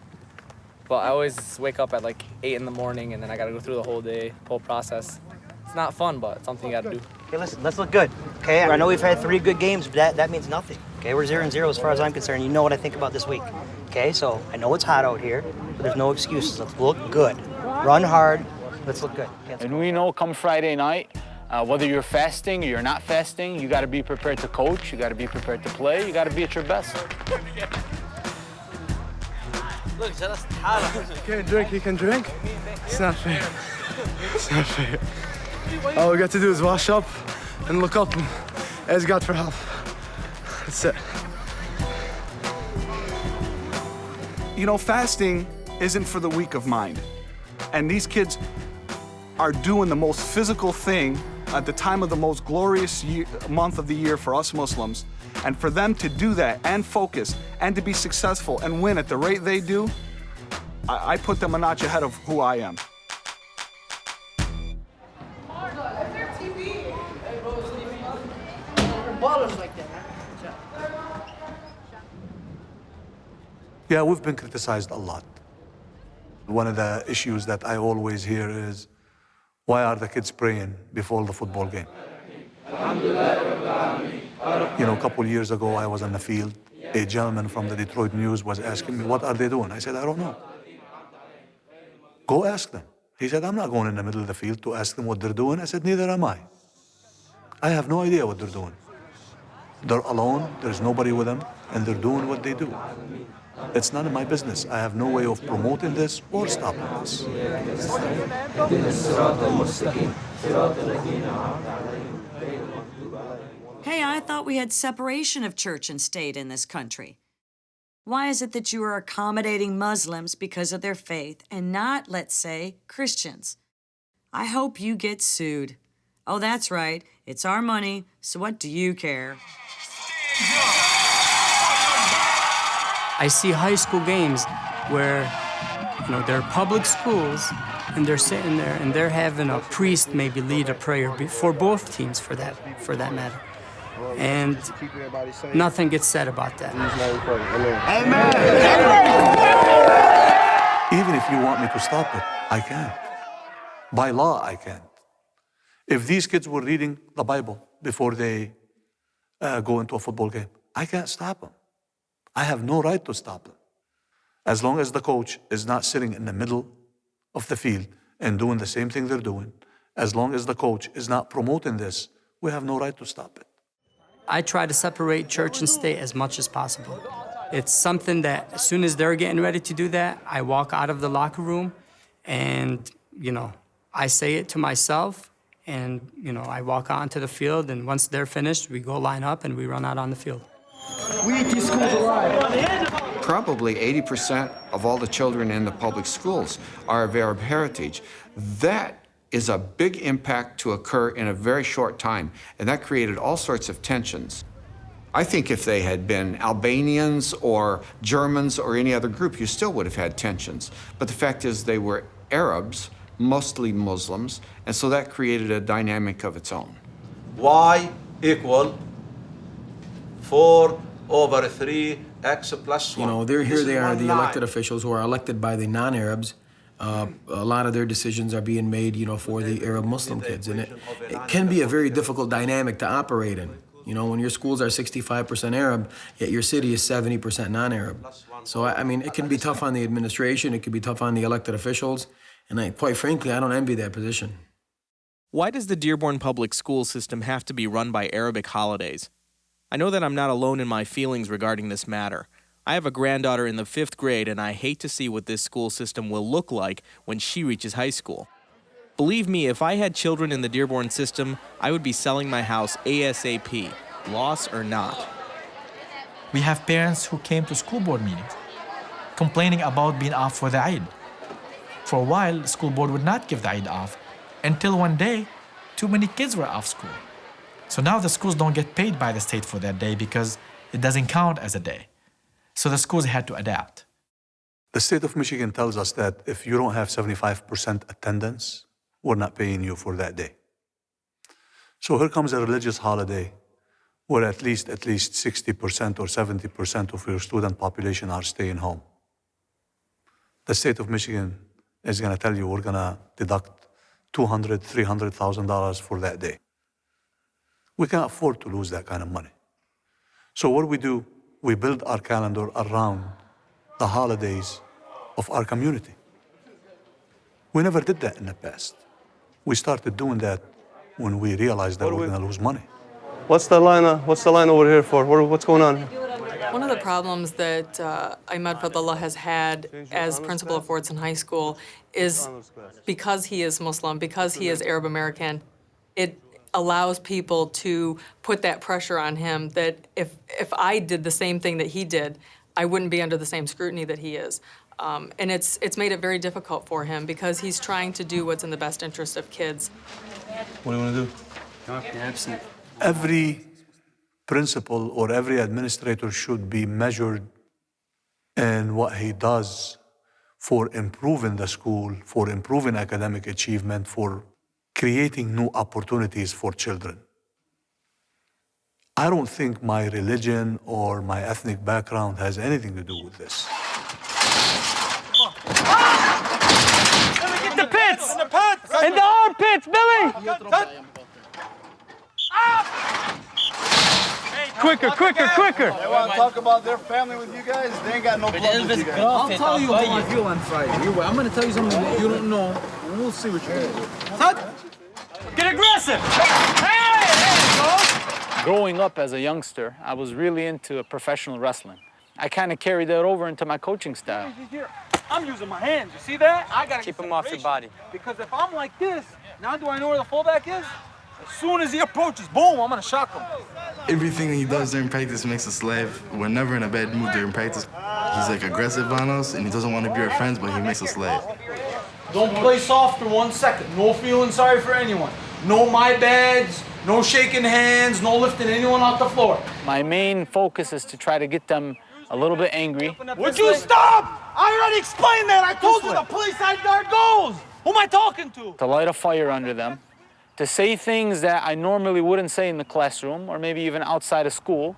S5: But I always wake up at like 8 in the morning and then I gotta go through the whole day, whole process. It's not fun, but it's something you gotta do.
S24: Okay, listen, let's look good. Okay, I know we've had 3 good games, but that means nothing. Okay, we're 0-0 as far as I'm concerned. You know what I think about this week. Okay, so I know it's hot out here, but there's no excuses. Let's look good. Run hard. Let's look good.
S26: And we know come Friday night, whether you're fasting or you're not fasting, you got to be prepared to coach, you got to be prepared to play, you got to be at your best.
S5: Look,
S25: You can't drink, you can drink? It's not fair. It's not fair. All we got to do is wash up and look up and ask God for help. That's it.
S27: You know, fasting isn't for the weak of mind. And these kids are doing the most physical thing at the time of the most glorious month of the year for us Muslims. And for them to do that and focus and to be successful and win at the rate they do, I put them a notch ahead of who I am. Yeah, we've been criticized a lot. One of the issues that I always hear is, why are the kids praying before the football game? You know, a couple years ago, I was on the field. A gentleman from the Detroit News was asking me, what are they doing? I said, I don't know. Go ask them. He said, I'm not going in the middle of the field to ask them what they're doing. I said, neither am I. I have no idea what they're doing. They're alone, there's nobody with them, and they're doing what they do. It's none of my business. I have no way of promoting this or stopping this.
S1: Hey, I thought we had separation of church and state in this country. Why is it that you are accommodating Muslims because of their faith and not, let's say, Christians? I hope you get sued. Oh, that's right. It's our money, so what do you care?
S2: I see high school games where, you know, they're public schools and they're sitting there and they're having a priest maybe lead a prayer for both teams for that matter. And nothing gets said about that.
S27: Amen. Even if you want me to stop it, I can't. By law, I can't. If these kids were reading the Bible before they go into a football game, I can't stop them. I have no right to stop them. As long as the coach is not sitting in the middle of the field and doing the same thing they're doing, as long as the coach is not promoting this, we have no right to stop it.
S2: I try to separate church and state as much as possible. It's something that as soon as they're getting ready to do that, I walk out of the locker room and, you know, I say it to myself and, you know, I walk onto the field and once they're finished, we go line up and we run out on the field.
S4: We eat these schools alive. Probably 80% of all the children in the public schools are of Arab heritage. That is a big impact to occur in a very short time, and that created all sorts of tensions. I think if they had been Albanians or Germans or any other group, you still would have had tensions. But the fact is they were Arabs, mostly Muslims, and so that created a dynamic of its own.
S8: Y equal 4 over 3x plus 1.
S11: You know, here they are, the elected officials who are elected by the non-Arabs. A lot of their decisions are being made, you know, for the Arab Muslim kids. And it can be a very difficult dynamic to operate in. You know, when your schools are 65% Arab, yet your city is 70% non-Arab. So, I mean, it can be tough on the administration, it can be tough on the elected officials, and quite frankly, I don't envy that position.
S14: Why does the Dearborn public school system have to be run by Arabic holidays? I know that I'm not alone in my feelings regarding this matter. I have a granddaughter in the 5th grade, and I hate to see what this school system will look like when she reaches high school. Believe me, if I had children in the Dearborn system, I would be selling my house ASAP, loss or not.
S17: We have parents who came to school board meetings complaining about being off for the Eid. For a while, the school board would not give the Eid off, until one day, too many kids were off school. So now the schools don't get paid by the state for that day because it doesn't count as a day. So the schools had to adapt.
S27: The state of Michigan tells us that if you don't have 75% attendance, we're not paying you for that day. So here comes a religious holiday where at least 60% or 70% of your student population are staying home. The state of Michigan is going to tell you we're going to deduct $200,000, $300,000 for that day. We can't afford to lose that kind of money. So what do? We build our calendar around the holidays of our community. We never did that in the past. We started doing that when we realized that we're going to lose money.
S25: What's the line over here for? What's going on?
S20: One of the problems that Ahmad Fadlallah has had as principal of Fordson High School is because he is Muslim, because he is Arab American, it allows people to put that pressure on him that if I did the same thing that he did, I wouldn't be under the same scrutiny that he is. And it's made it very difficult for him because he's trying to do what's in the best interest of kids.
S27: What do you want to do? Every principal or every administrator should be measured in what he does for improving the school, for improving academic achievement, for creating new opportunities for children. I don't think my religion or my ethnic background has anything to do with this.
S26: In the armpits, Billy! Quicker, quicker, quicker!
S25: They want to talk about their family with you guys? They ain't got no blood with you guys.
S3: I'll tell you how I feel on Friday. I'm going to tell you something that you don't know, and we'll see what you're going to do.
S26: Get aggressive! Hey, there you go! Growing up as a youngster, I was really into professional wrestling. I kind of carried that over into my coaching style.
S3: I'm using my hands. You see that? I got to
S5: Keep him off your body.
S3: Because if I'm like this, now do I know where the fullback is? As soon as he approaches, boom, I'm going to shock him.
S6: Everything he does during practice makes us laugh. We're never in a bad mood during practice. He's like aggressive on us, and he doesn't want to be our friends, but he makes us laugh.
S3: Don't play soft for 1 second. No feeling sorry for anyone. No my bads, no shaking hands, no lifting anyone off the floor.
S26: My main focus is to try to get them a little bit angry.
S3: Would you stop? I already explained that. I told you the police side guard goes. Who am I talking to?
S26: To light a fire under them, to say things that I normally wouldn't say in the classroom or maybe even outside of school.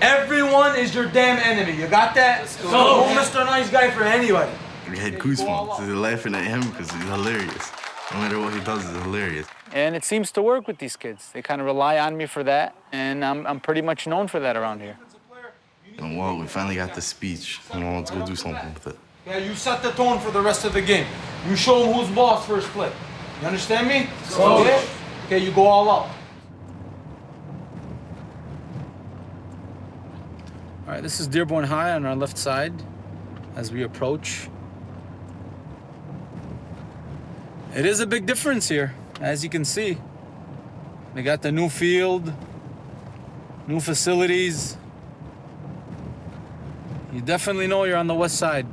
S3: Everyone is your damn enemy. You got that? So, no Mr. Nice Guy for anybody.
S6: We had goosebumps. They're laughing at him because he's hilarious. No matter what he does, it's hilarious.
S26: And it seems to work with these kids. They kind of rely on me for that, and I'm pretty much known for that around here.
S6: And well, we finally got the speech. Let's go do something with it.
S3: Yeah, you set the tone for the rest of the game. You show them who's boss first play. You understand me? Okay? Okay, you go all out.
S26: All right, this is Dearborn High on our left side as we approach. It is a big difference here, as you can see. They got the new field, new facilities. You definitely know you're on the west side.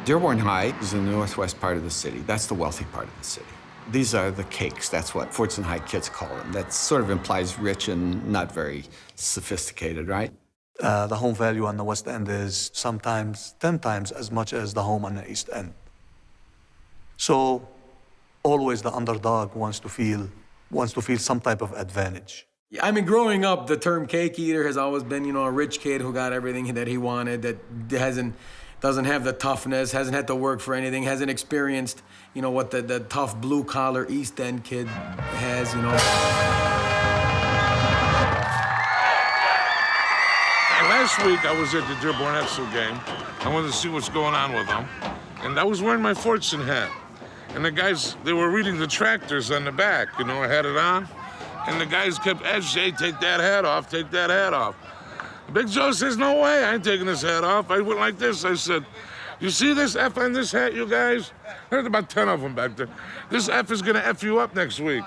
S4: Dearborn High is in the northwest part of the city. That's the wealthy part of the city. These are the cakes. That's what Fordson High kids call them. That sort of implies rich and not very sophisticated, right?
S10: The home value on the West End is sometimes 10 times as much as the home on the East End. So always the underdog wants to feel some type of advantage.
S11: Yeah, I mean, growing up, the term cake eater has always been, you know, a rich kid who got everything that he wanted, that doesn't have the toughness, hasn't had to work for anything, hasn't experienced, you know, what the tough blue-collar East End kid has, you know.
S12: Last week, I was at the Dearborn Etzel game. I wanted to see what's going on with them. And I was wearing my Fordson hat. And the guys, they were reading the tractors on the back. You know, I had it on. And the guys kept asking, hey, take that hat off, take that hat off. Big Joe says, no way, I ain't taking this hat off. I went like this. I said, you see this F on this hat, you guys? There's about 10 of them back there. This F is gonna F you up next week.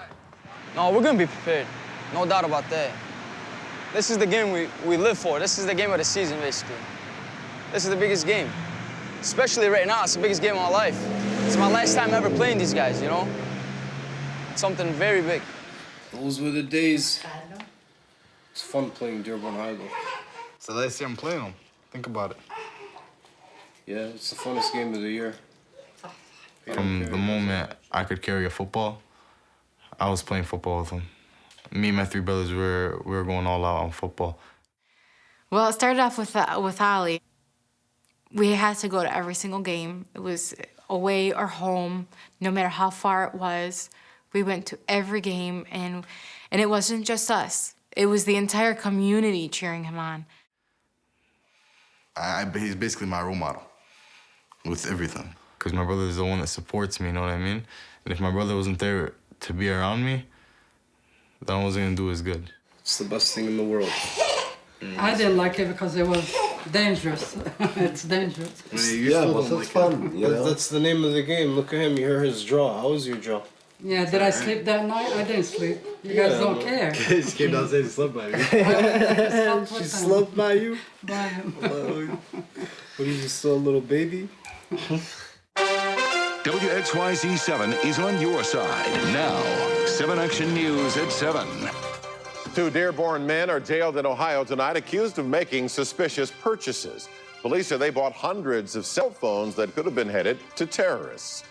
S13: No, we're gonna be prepared. No doubt about that. This is the game we live for. This is the game of the season, basically. This is the biggest game. Especially right now, it's the biggest game of my life. It's my last time ever playing these guys, you know? It's something very big.
S15: Those were the days. It's fun playing Dearborn High, though.
S27: It's the last year I'm playing them. Think about it.
S15: Yeah, it's the funnest game of the year.
S6: From the moment I could carry a football, I was playing football with them. Me and my three brothers, we were going all out on football.
S18: Well, it started off with Ali. We had to go to every single game. It was away or home, no matter how far it was. We went to every game, and it wasn't just us. It was the entire community cheering him on.
S6: He's basically my role model with everything. Because my brother is the one that supports me, you know what I mean? And if my brother wasn't there to be around me, then I wasn't gonna do as good.
S15: It's the best thing in the world.
S21: I didn't like it because it was dangerous. It's dangerous.
S15: Yeah, but that's fun. Yeah. That's the name of the game. Look at him. You heard his draw. How was your draw?
S21: Yeah, did I sleep that night? I didn't sleep. You guys don't care.
S15: She came downstairs and slept by me. She slept by you?
S21: By him.
S15: What are you, just a little baby?
S28: WXYZ7 is on your side. Now, 7 Action News at 7.
S29: 2 Dearborn men are jailed in Ohio tonight, accused of making suspicious purchases. Police say they bought hundreds of cell phones that could have been headed to terrorists.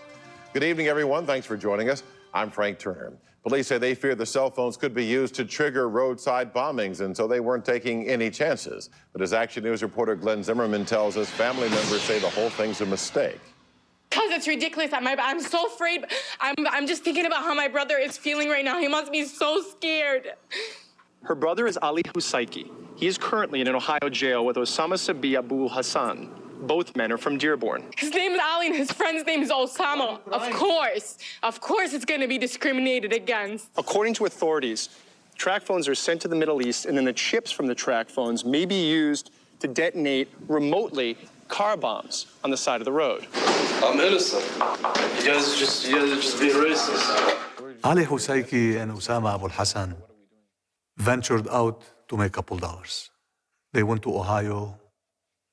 S29: Good evening, everyone. Thanks for joining us. I'm Frank Turner. Police say they fear the cell phones could be used to trigger roadside bombings, and so they weren't taking any chances. But as Action News reporter Glenn Zimmerman tells us, family members say the whole thing's a mistake.
S1: Because it's ridiculous. I'm so afraid. I'm just thinking about how my brother is feeling right now. He must be so scared.
S2: Her brother is Ali Husaiki. He is currently in an Ohio jail with Osama Sabi Abu Hassan. Both men are from Dearborn.
S1: His name is Ali and his friend's name is Osama. Of course. Of course it's going to be discriminated against.
S2: According to authorities, track phones are sent to the Middle East, and then the chips from the track phones may be used to detonate remotely car bombs on the side of the road.
S7: I'm innocent. You guys are just being racist.
S10: Ali Husaiki and Osama Abu Hassan ventured out to make a couple dollars. They went to Ohio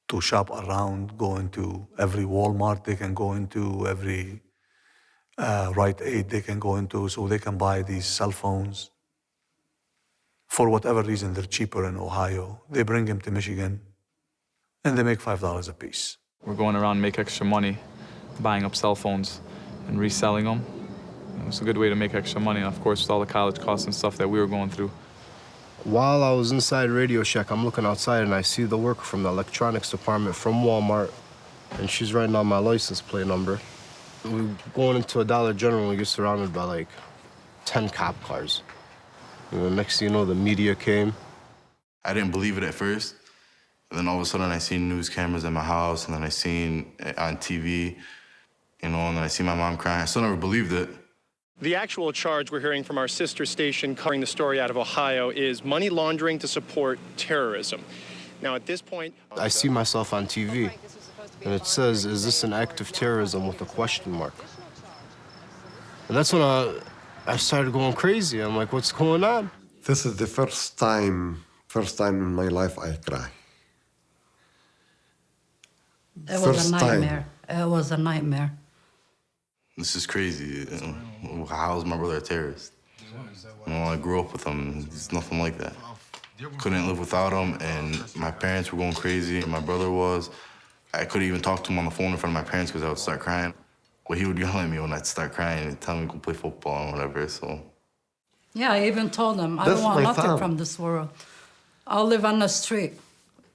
S10: to shop around, go into every Walmart they can go into, every Rite Aid they can go into, so they can buy these cell phones. For whatever reason, they're cheaper in Ohio. They bring them to Michigan, and they make $5 a piece.
S9: We're going around and make extra money, buying up cell phones and reselling them. It's a good way to make extra money, and of course, with all the college costs and stuff that we were going through.
S15: While I was inside Radio Shack, I'm looking outside and I see the worker from the electronics department from Walmart, and she's writing on my license plate number. We're going into a Dollar General and we get surrounded by like 10 cop cars. And the next thing you know, the media came.
S6: I didn't believe it at first. And then all of a sudden I seen news cameras at my house, and then I seen it on TV, and then I seen my mom crying. I still never believed it.
S2: The actual charge we're hearing from our sister station covering the story out of Ohio is money laundering to support terrorism. Now, at this point...
S15: I see myself on TV, and it says, "Is this an act of terrorism?" with a question mark. And that's when I started going crazy. I'm like, what's going on?
S16: This is the first time in my life I cry.
S21: It was a nightmare. It was a nightmare.
S6: This is crazy. How is my brother a terrorist? I grew up with him. It's nothing like that. Couldn't live without him, and my parents were going crazy, and my brother was. I couldn't even talk to him on the phone in front of my parents because I would start crying. Well, he would yell at me when I'd start crying and tell me to go play football and whatever, so.
S21: Yeah, I even told them, I don't want nothing from this world. I'll live on the street,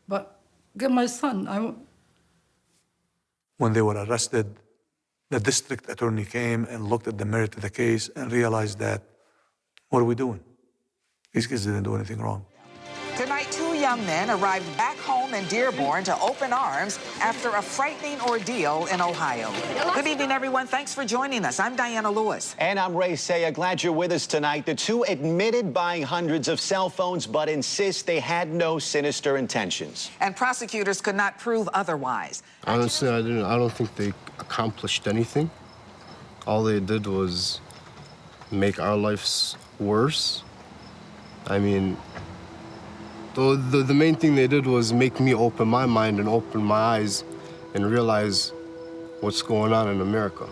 S21: but get my son.
S10: When they were arrested, the district attorney came and looked at the merit of the case and realized that, what are we doing? These kids didn't do anything wrong.
S19: Tonight, two young men arrived back home in Dearborn to open arms after a frightening ordeal in Ohio. Good evening, everyone. Thanks for joining us. I'm Diana Lewis.
S22: And I'm Ray Saya. Glad you're with us tonight. The two admitted buying hundreds of cell phones, but insist they had no sinister intentions.
S19: And prosecutors could not prove otherwise.
S15: Honestly, I don't think they accomplished anything. All they did was make our lives worse. I mean, the main thing they did was make me open my mind and open my eyes and realize what's going on in America.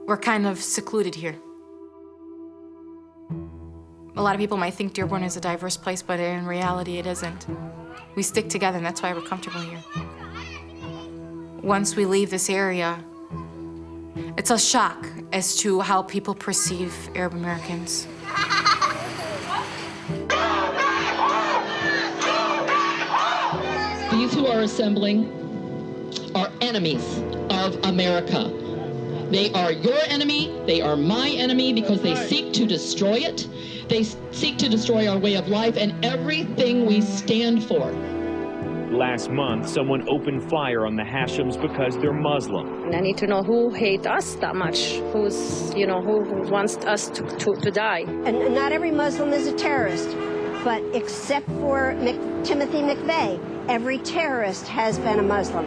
S18: We're kind of secluded here. A lot of people might think Dearborn is a diverse place, but in reality it isn't. We stick together, and that's why we're comfortable here. Once we leave this area, it's a shock as to how people perceive Arab Americans.
S23: These who are assembling are enemies of America. They are your enemy, they are my enemy because they seek to destroy it. They seek to destroy our way of life and everything we stand for.
S24: Last month, someone opened fire on the Hashims because they're Muslim.
S30: And I need to know who hates us that much, who wants us to die.
S31: And not every Muslim is a terrorist, but except for Timothy McVeigh, every terrorist has been a Muslim.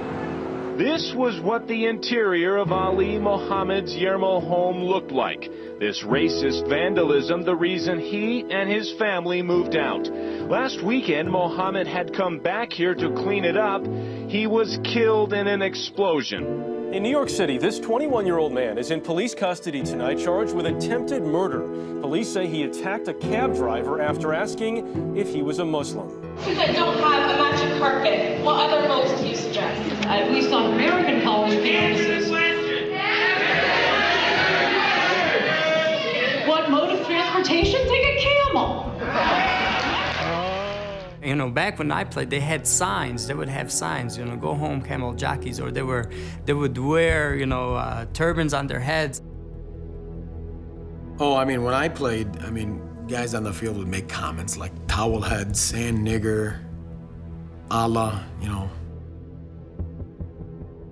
S24: This was what the interior of Ali Mohammed's Yermo home looked like. This racist vandalism, the reason he and his family moved out. Last weekend, Mohammed had come back here to clean it up. He was killed in an explosion.
S32: In New York City, this 21-year-old man is in police custody tonight, charged with attempted murder. Police say he attacked a cab driver after asking if he was a Muslim.
S33: Since I don't have a magic carpet, what other modes do you suggest? At least on American college campuses. What mode of transportation? Take a camel.
S3: You know, back when I played, they had signs. They would have signs, you know, go home, camel jockeys, or they would wear, you know, turbans on their heads.
S4: Oh, I mean, when I played, I mean, guys on the field would make comments like towel head, sand nigger, Allah, you know.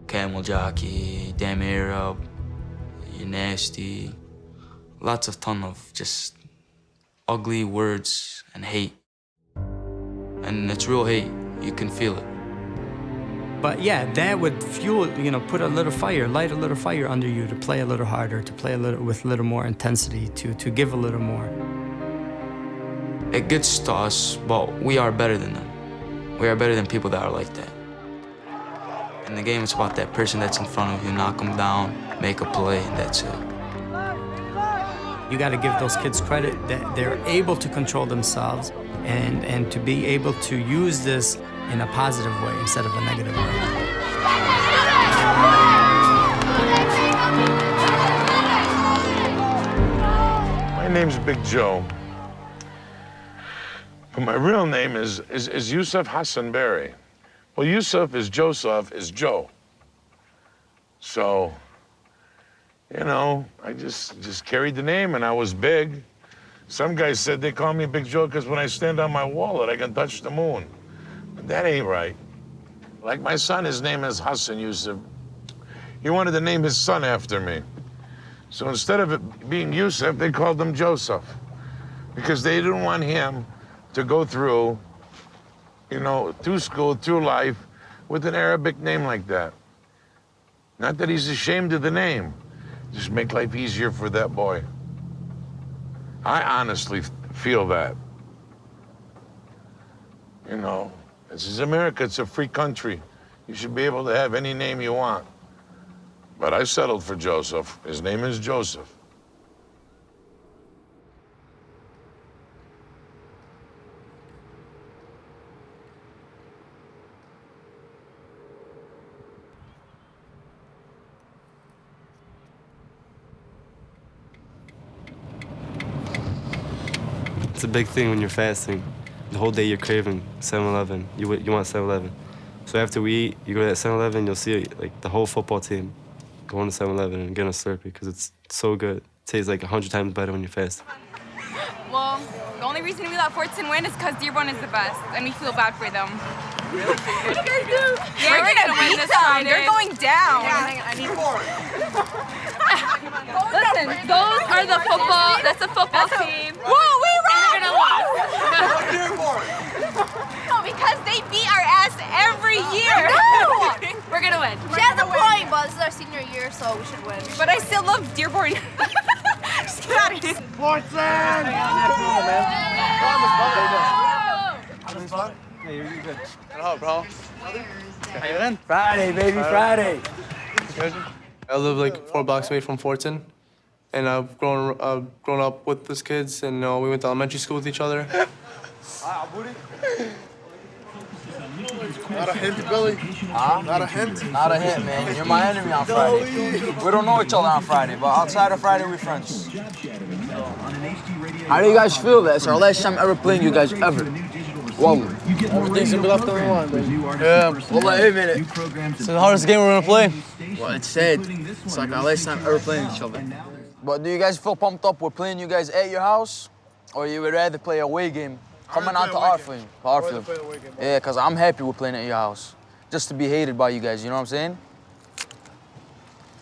S5: Camel jockey, damn Arab, you're nasty. Lots of ton of just ugly words and hate. And it's real hate, you can feel it.
S3: But yeah, that would fuel, you know, put a little fire, light a little fire under you to play a little harder, to play a little with a little more intensity, to give a little more.
S5: It gets to us, but we are better than them. We are better than people that are like that. In the game, it's about that person that's in front of you, knock them down, make a play, and that's it.
S3: You got to give those kids credit that they're able to control themselves and to be able to use this in a positive way instead of a negative way.
S8: My name's Big Joe, but my real name is Yusuf Hassan Berry. Well, Yusuf is Joseph is Joe. So, you know, I just carried the name and I was big. Some guys said they call me Big Joe because when I stand on my wallet, I can touch the moon. But that ain't right. Like my son, his name is Hassan Yusuf. He wanted to name his son after me. So instead of it being Yusuf, they called him Joseph because they didn't want him to go through, you know, through school, through life, with an Arabic name like that. Not that he's ashamed of the name, just make life easier for that boy. I honestly feel that. You know, this is America, it's a free country. You should be able to have any name you want. But I settled for Joseph. His name is Joseph.
S11: It's a big thing when you're fasting. The whole day you're craving 7-Eleven. You want 7-Eleven. So after we eat, you go to that 7-Eleven, you'll see like the whole football team going to 7-Eleven and getting a Slurpee because it's so good. It tastes like 100 times better when you're fasting.
S12: Well, the only reason we let Fordson win is because Dearborn is the best, and we feel bad for them. Really? What do you guys do? Yeah, we're gonna win this time. They're going down. Yeah, I need more. Listen, those are the football. That's the football team. Whoa, we won! We're gonna lose. No, because they beat our ass every year. No, we're gonna win.
S13: She has a point, but this is our senior year, so we should win.
S12: But I still love Dearborn. Just get out of here.
S4: Fordson!
S14: Having fun? Yeah, you're good. Hello, bro. How you doing? Friday, baby, Friday.
S17: I live like 4 blocks away from Fordson, and I've grown up with those kids, and we went to elementary school with each other.
S14: Not a hint, Billy.
S20: Huh?
S14: Not a hint.
S20: Not a hint, man. You're my enemy on Friday. We don't know each other on Friday, but outside of Friday, we're friends. How do you guys feel? That's our last time ever playing you guys ever. Whoa.
S14: Everything's gonna be left on the line, baby.
S20: Yeah. Well, wait a minute.
S14: It's the hardest game we're gonna play.
S20: Well, it's sad. It's like our last time ever playing each other. But do you guys feel pumped up with playing you guys at your house? Or you would rather play a away game coming out to our field? Yeah, because I'm happy with playing at your house. Just to be hated by you guys, you know what I'm saying?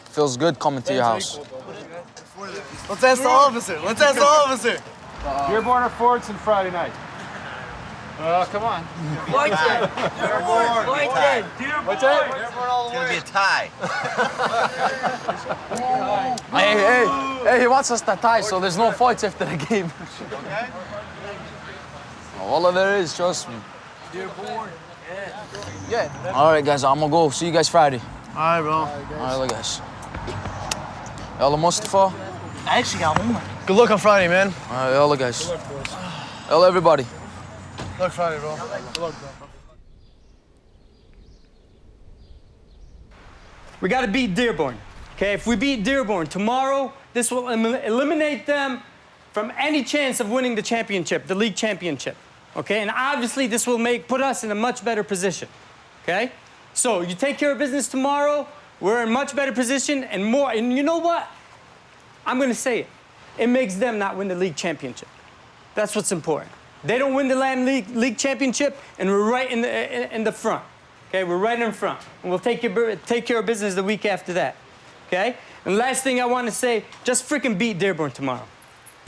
S20: Feels good coming to your house.
S14: Let's ask the officer. Let's ask the officer.
S32: Dearborn or Fordson Friday night?
S14: Come on. Fordson. Fordson.
S17: What's that?
S14: It's gonna be a tie.
S20: Hey, he wants us to tie, so there's no fights after the game.
S14: Okay.
S20: All of there is, trust me.
S14: Dearborn.
S20: Yeah. All right, guys, I'm gonna go. See you guys Friday.
S14: All right, bro.
S20: All right, guys. Yalla, Mustafa.
S14: I actually got one. Good luck on Friday, man.
S20: All right, yalla, guys. Yalla, everybody.
S14: Good luck Friday, bro. Good luck, bro.
S3: We got to beat Dearborn, okay? If we beat Dearborn tomorrow, this will eliminate them from any chance of winning the championship, the league championship. okay? And obviously this will put us in a much better position, okay? So you take care of business tomorrow, we're in a much better position and more, and you know what? I'm gonna say it. It makes them not win the league championship. That's what's important. They don't win the league championship, and we're right in the front. Okay, we're right in front, and we'll take care of business the week after that. Okay. And last thing I want to say, just freaking beat Dearborn tomorrow.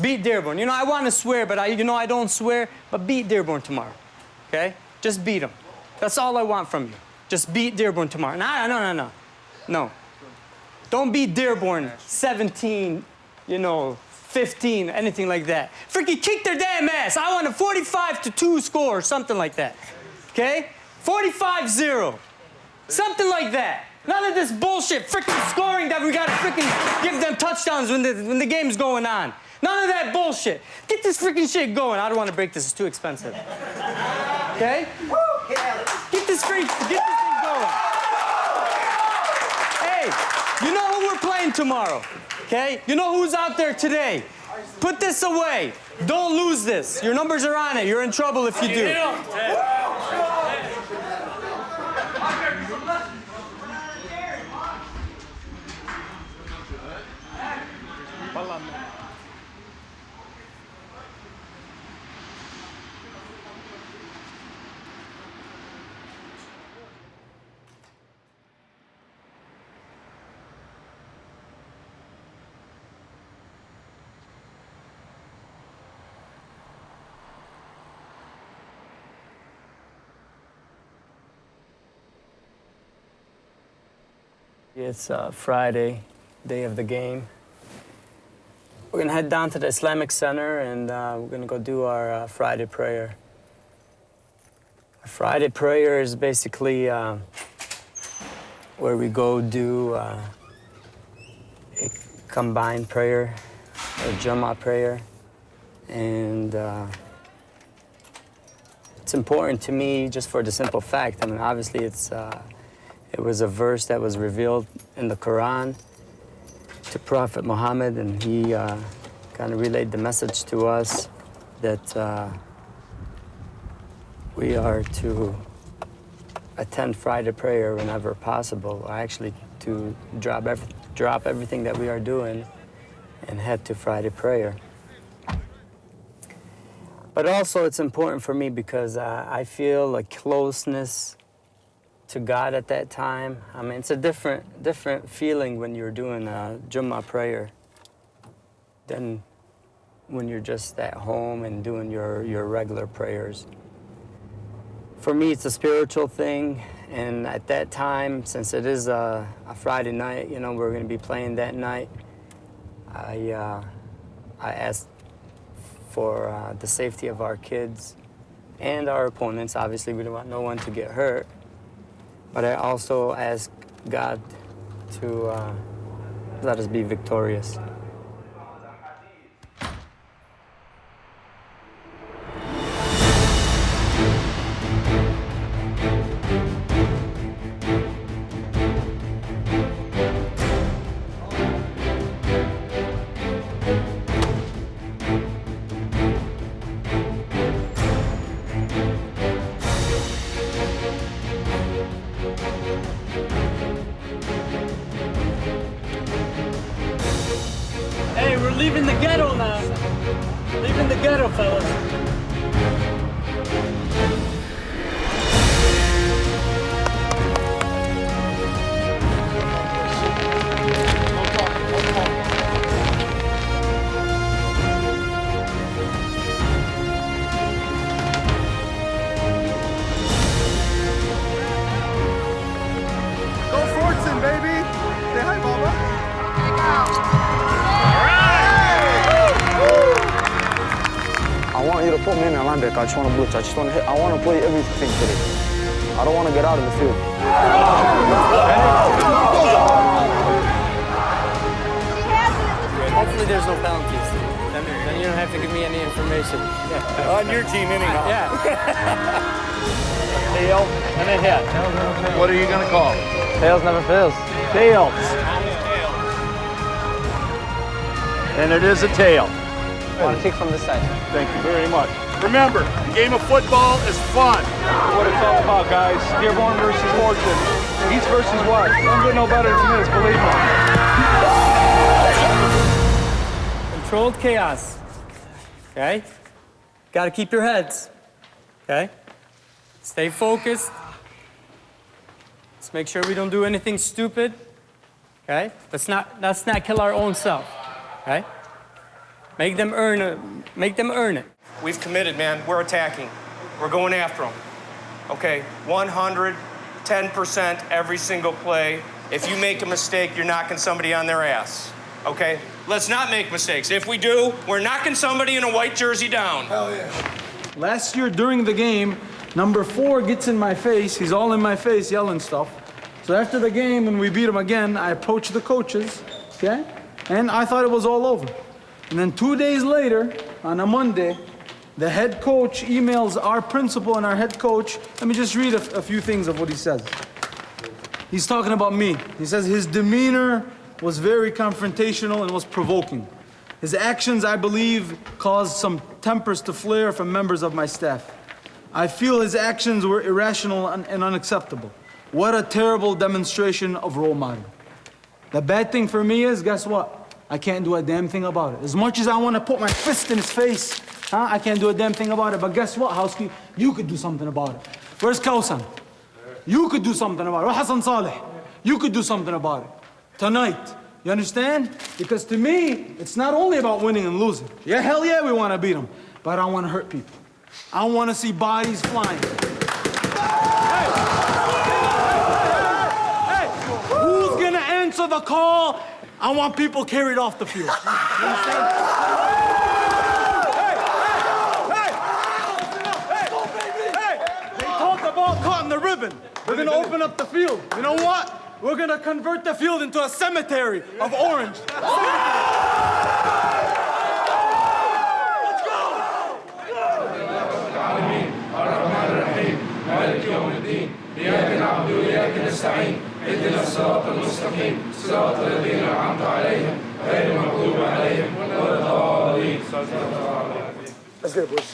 S3: Beat Dearborn. You know, I want to swear, but I don't swear. But beat Dearborn tomorrow. Okay. Just beat them. That's all I want from you. Just beat Dearborn tomorrow. No. Don't beat Dearborn 17. 15, anything like that. Freaking kick their damn ass. I want a 45-2 score or something like that. Okay? 45-0. Something like that. None of this bullshit freaking scoring that we gotta freaking give them touchdowns when the game's going on. None of that bullshit. Get this freaking shit going. I don't want to break this. It's too expensive. Okay? Get this thing going. Hey, you know who we're playing tomorrow? Okay? You know who's out there today? Put this away. Don't lose this. Your numbers are on it. You're in trouble if you do. It's Friday, day of the game. We're gonna head down to the Islamic Center and we're gonna go do our Friday prayer. Our Friday prayer is basically where we go do a combined prayer, a Jummah prayer. And it's important to me just for the simple fact, I mean, obviously it was a verse that was revealed in the Quran to Prophet Muhammad, and he kind of relayed the message to us that we are to attend Friday prayer whenever possible, or actually to drop everything that we are doing and head to Friday prayer. But also it's important for me because I feel a closeness to God at that time. I mean, it's a different feeling when you're doing a Jummah prayer than when you're just at home and doing your regular prayers. For me, it's a spiritual thing, and at that time, since it is a Friday night, you know, we're going to be playing that night, I asked for the safety of our kids and our opponents. Obviously, we don't want no one to get hurt. But I also ask God to let us be victorious. Leaving the ghetto now. Leaving the ghetto, fellas.
S14: Go Fordson, baby! Say hi, Mama.
S20: I want you to put me in a linebacker. I just want to blitz. I just want to hit. I want to play everything today. I don't want to get out of the field.
S3: Hopefully there's no penalties. Then you don't have to give me any information. Yeah.
S14: On your team, anyhow.
S3: Yeah.
S14: Tail and a head. What are you going to call?
S20: Tails never fails.
S14: Tails. And it is a tail.
S20: I want to kick from this side.
S14: Thank you very much.
S1: Remember, the game of football is fun.
S14: What it's all about, guys. Dearborn versus Fordson. East versus West. Don't get no better than this, believe me.
S3: Controlled chaos. Okay? Got to keep your heads. Okay? Stay focused. Let's make sure we don't do anything stupid. Okay? Let's not kill our own self. Okay? Make them earn it. Make them earn it.
S2: We've committed, man. We're attacking. We're going after them. Okay? 110% every single play. If you make a mistake, you're knocking somebody on their ass. Okay? Let's not make mistakes. If we do, we're knocking somebody in a white jersey down.
S1: Hell yeah.
S14: Last year during the game, number 4 gets in my face. He's all in my face yelling stuff. So after the game, when we beat him again, I approached the coaches, okay? And I thought it was all over. And then 2 days later, on a Monday, the head coach emails our principal and our head coach. Let me just read a few things of what he says. He's talking about me. He says his demeanor was very confrontational and was provoking. His actions, I believe, caused some tempers to flare from members of my staff. I feel his actions were irrational and unacceptable. What a terrible demonstration of role model. The bad thing for me is, guess what? I can't do a damn thing about it. As much as I want to put my fist in his face, I can't do a damn thing about it. But guess what, Housekeep? You could do something about it. Where's Kausan? You could do something about it. Where's Hassan Saleh? You could do something about it. Tonight. You understand? Because to me, it's not only about winning and losing. Yeah, hell yeah, we want to beat them. But I don't want to hurt people. I don't want to see bodies flying. Hey, who's going to answer the call? I want people carried off the field. You understand? Hey, they talked about cutting the ribbon. We're going to open up the field. You know what? We're gonna convert the field into a cemetery of orange. Let's
S1: get it, boys.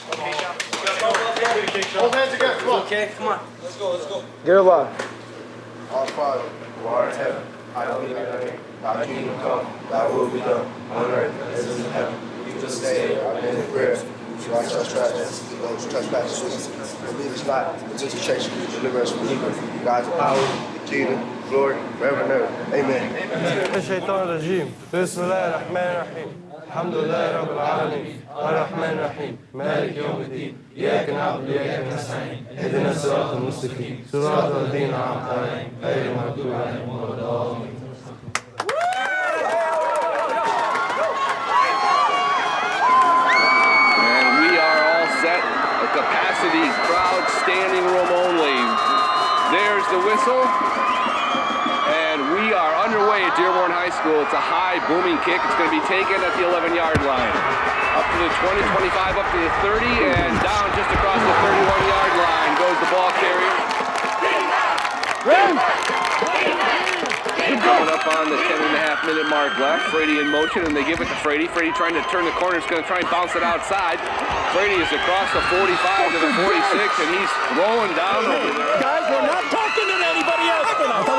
S1: Hold hands together, come on.
S2: Okay, come on. Let's go, let's go.
S1: Get it live.
S6: Our Father, who art in heaven, hallowed be thy name. Thy kingdom come, thy will be done, on earth as it is in heaven. Give us this day our daily bread. Forgive us our trespasses, those trespasses against us. And lead us not into temptation, deliver us from evil. God's power, the kingdom, glory, forever and ever. Amen.
S7: الشيطان الرجيم بسم الله الرحمن الرحيم الحمد لله رب العالمين الرحمن الرحيم مالك يوم الدين إياك نعبد وإياك نستعين اهدنا الصراط المستقيم صراط الذين أنعمت عليهم غير المغضوب عليهم ولا الضالين.
S9: And we are all set. A capacity crowd, standing room only. There's the whistle. And we are underway at Dearborn High School. It's a high, booming kick. It's going to be taken at the 11-yard line. Up to the 20, 25, up to the 30, and down just across the 31-yard line goes the ball carrier. Coming up on the 10.5-minute mark left. Frady in motion, and they give it to Frady. Frady trying to turn the corner. He's going to try and bounce it outside. Frady is across the 45 to the 46, and he's throwing down over there.
S14: Guys, we're not talking to anybody else tonight.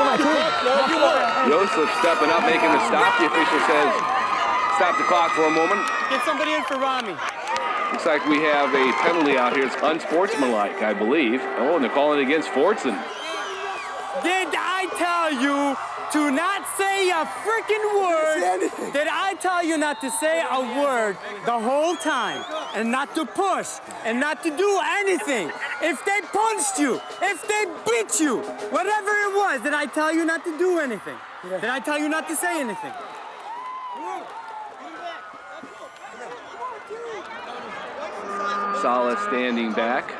S9: Joseph stepping up, making the stop. The official says, stop the clock for a moment.
S3: Get somebody in for Rami.
S9: Looks like we have a penalty out here. It's unsportsmanlike, I believe. Oh, and they're calling it against Fordson.
S3: Did I tell you to not say a freaking word? Did I tell you not to say a word the whole time? And not to push, and not to do anything? If they punched you, if they beat you, whatever it was, did I tell you not to do anything? Did I tell you not to say anything?
S9: Salah standing back,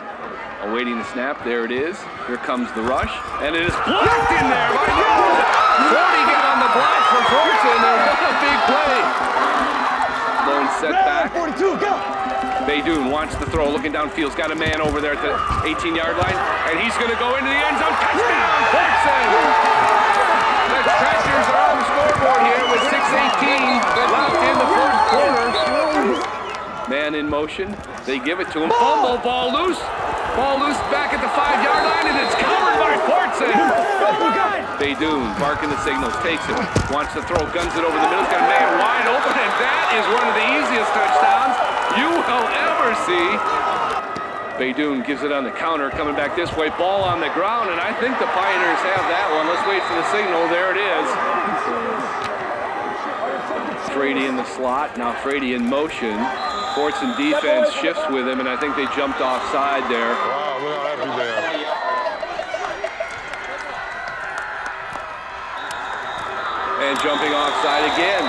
S9: awaiting the snap. There it is. Here comes the rush, and it is blocked in there by Jones. 40 get on the block for Fordson, and what a big play. Lone set back.
S14: 42, go.
S9: Baydoun wants to throw, looking downfield. He's got a man over there at the 18-yard line, and he's going to go into the end zone. Touchdown, Fordson. The Treasures are on the scoreboard here with 6:18 left in the fourth quarter. Man Man in motion. They give it to him. Fumble, ball loose. Ball loose back at the 5-yard line, and it's covered by Fordson. Baydoun barking the signals, takes it, wants to throw, guns it over the middle. He's got a man wide open, and that is one of the easiest touchdowns you will ever see. Baydoun gives it on the counter, coming back this way, ball on the ground, and I think the Pioneers have that one. Let's wait for the signal. There it is. Frady in the slot, now Frady in motion. Fordson defense shifts with him, and I think they jumped offside there.
S8: Wow, look how happy they are.
S9: And jumping offside again.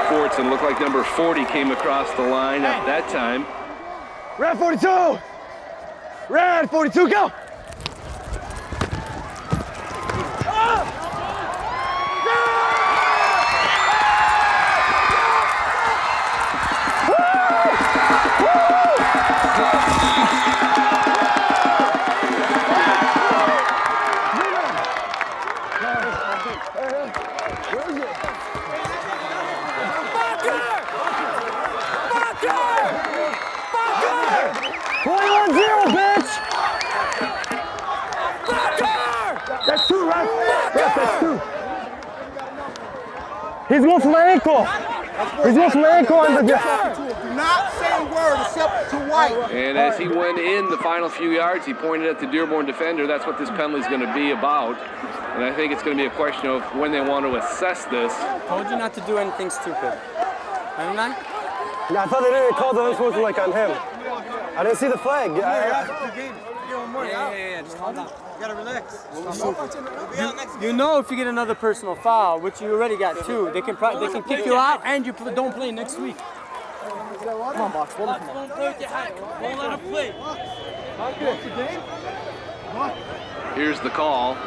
S9: Fordson looked like number 40 came across the line at that time.
S1: Red 42! Red 42, go!
S7: That's two, right? Yes, that's two. He's going for my ankle. He's going for my ankle on the
S1: Do not say a word except to White.
S9: And as he went in the final few yards, he pointed at the Dearborn defender. That's what this penalty is going to be about. And I think it's going to be a question of when they want to assess this.
S3: Told you not to do anything stupid. Haven't I?
S7: Yeah, I thought they didn't call the supposed to like on him. I didn't see the flag.
S3: Yeah, just calm down.
S1: You gotta relax.
S3: You know, if you get another personal foul, which you already got two, they can kick you out and you don't play next week.
S1: Come on, Box. Won't let him play.
S9: Here's the call.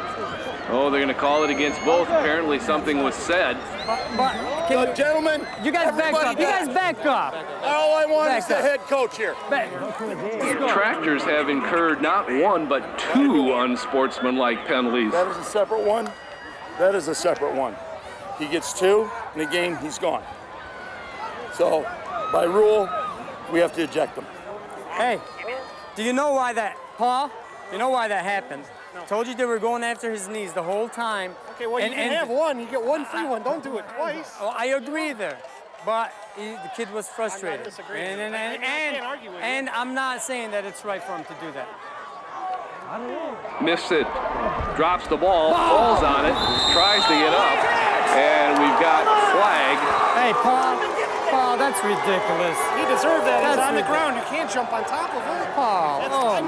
S9: Oh, they're going to call it against both. Apparently something was said.
S1: Gentlemen,
S3: you guys back up. You guys back up.
S1: All I want is the head coach here.
S9: Tractors have incurred not one, but two unsportsmanlike penalties.
S1: That is a separate one. That is a separate one. He gets two, in the game, he's gone. So, by rule, we have to eject him.
S3: Hey, do you know why that, Paul? You know why that happened? No. Told you they were going after his knees the whole time.
S1: Okay, well, you can have one. You get one free one. Don't do it twice.
S3: Well, I agree there. But the kid was frustrated.
S1: I disagree.
S3: And I'm not saying that it's right for him to do that.
S9: Missed it, drops the ball, falls on it, tries to get up, and we've got flag.
S3: Hey, Paul, that's ridiculous.
S1: He deserved that. He's on the ground. You can't jump on top of him.
S3: Paul,
S1: he's on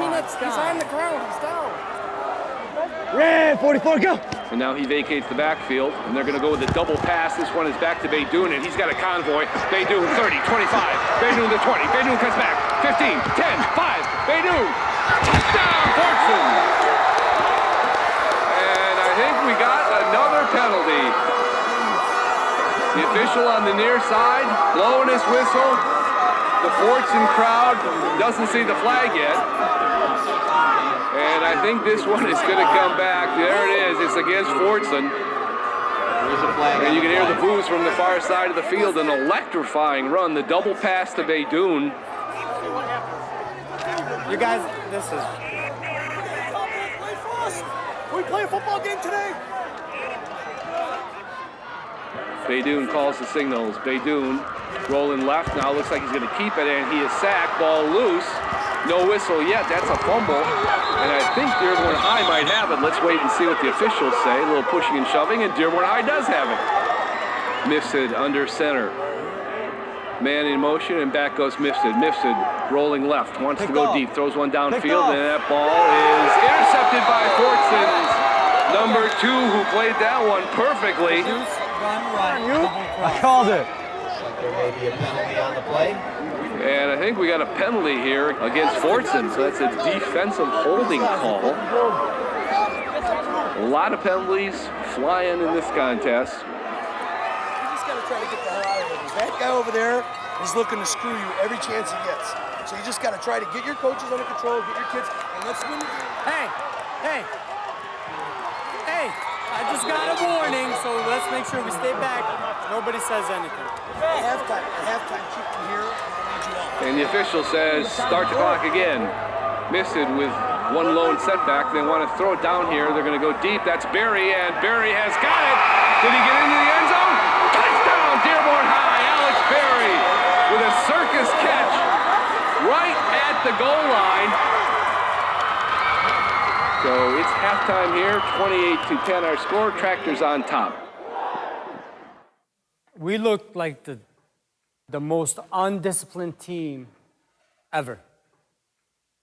S1: the ground. He's down.
S7: Red 44, go!
S9: And now he vacates the backfield, and they're going to go with a double pass. This one is back to Baydoun, and he's got a convoy. Baydoun, 30, 25. Baydoun to 20. Baydoun cuts back. 15, 10, 5. Baydoun. Touchdown, Fordson. And I think we got another penalty. The official on the near side blowing his whistle. The Fordson crowd doesn't see the flag yet. And I think this one is going to come back. There it is. It's against Fordson. And you can hear the boos from the far side of the field. An electrifying run. The double pass to Baydoun.
S3: You guys, this is...
S1: Can we play a football game today?
S9: Baydoun calls the signals. Baydoun rolling left. Now looks like he's going to keep it, and he is sacked. Ball loose. No whistle yet. That's a fumble. And I think Dearborn High might have it. Let's wait and see what the officials say. A little pushing and shoving, and Dearborn High does have it. Mifsud under center. Man in motion, and back goes Mifsud. Mifsud rolling left, wants to go deep, throws one downfield, and that ball is intercepted by Fordson's number 2, who played that one perfectly.
S7: I called it.
S10: There may be a penalty on the play.
S9: And I think we got a penalty here against Fordson, so that's a defensive holding call. A lot of penalties flying in this contest.
S1: You just got to try to get the hell out of here. That guy over there is looking to screw you every chance he gets. So you just got to try to get your coaches under control, get your kids, and let's win the game.
S3: Hey! I just got a warning, so let's make sure we stay back. Nobody says anything.
S1: At halftime, keep them here. I'll lead you off.
S9: And the official says, start the clock again. Missed it with one lone setback. They want to throw it down here. They're going to go deep. That's Berry, and Berry has got it. Did he get into the end zone? Touchdown, Dearborn High. Alex Berry with a circus catch right at the goal line. So it's halftime here, 28-10 our score. Tractors on top.
S3: We looked like the most undisciplined team ever.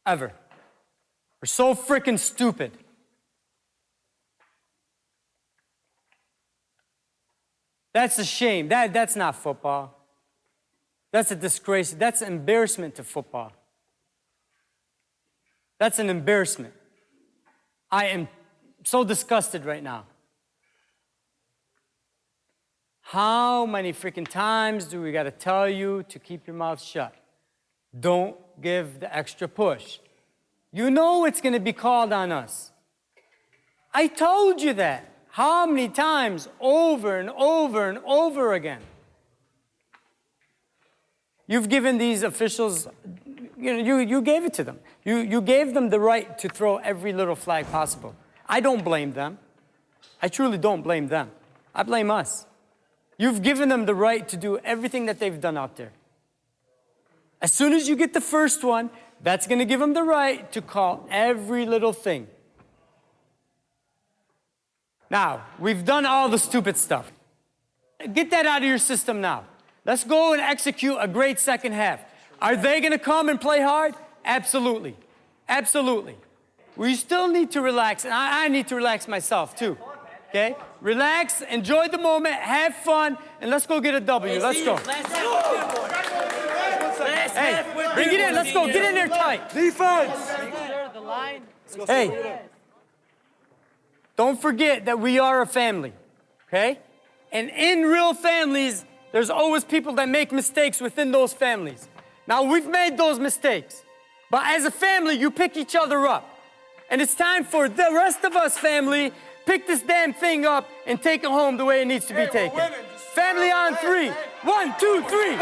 S3: Ever. We're so freaking stupid. That's a shame. That's not football. That's a disgrace. That's an embarrassment to football. That's an embarrassment. I am so disgusted right now. How many freaking times do we gotta tell you to keep your mouth shut? Don't give the extra push. You know it's gonna be called on us. I told you that. How many times? Over and over and over again. You've given these officials, you gave it to them. You gave them the right to throw every little flag possible. I don't blame them. I truly don't blame them. I blame us. You've given them the right to do everything that they've done out there. As soon as you get the first one, that's going to give them the right to call every little thing. Now, we've done all the stupid stuff. Get that out of your system now. Let's go and execute a great second half. Are they going to come and play hard? Absolutely. Absolutely. We still need to relax, and I need to relax myself too. Okay? Relax, enjoy the moment, have fun, and let's go get a W. Let's go. Hey, bring it in. Let's go. Get in there tight. Defense. Hey, don't forget that we are a family, okay? And in real families, there's always people that make mistakes within those families. Now, we've made those mistakes, but as a family, you pick each other up. And it's time for the rest of us, family, pick this damn thing up and take it home the way it needs to be taken. Family on three. 1, 2, 3.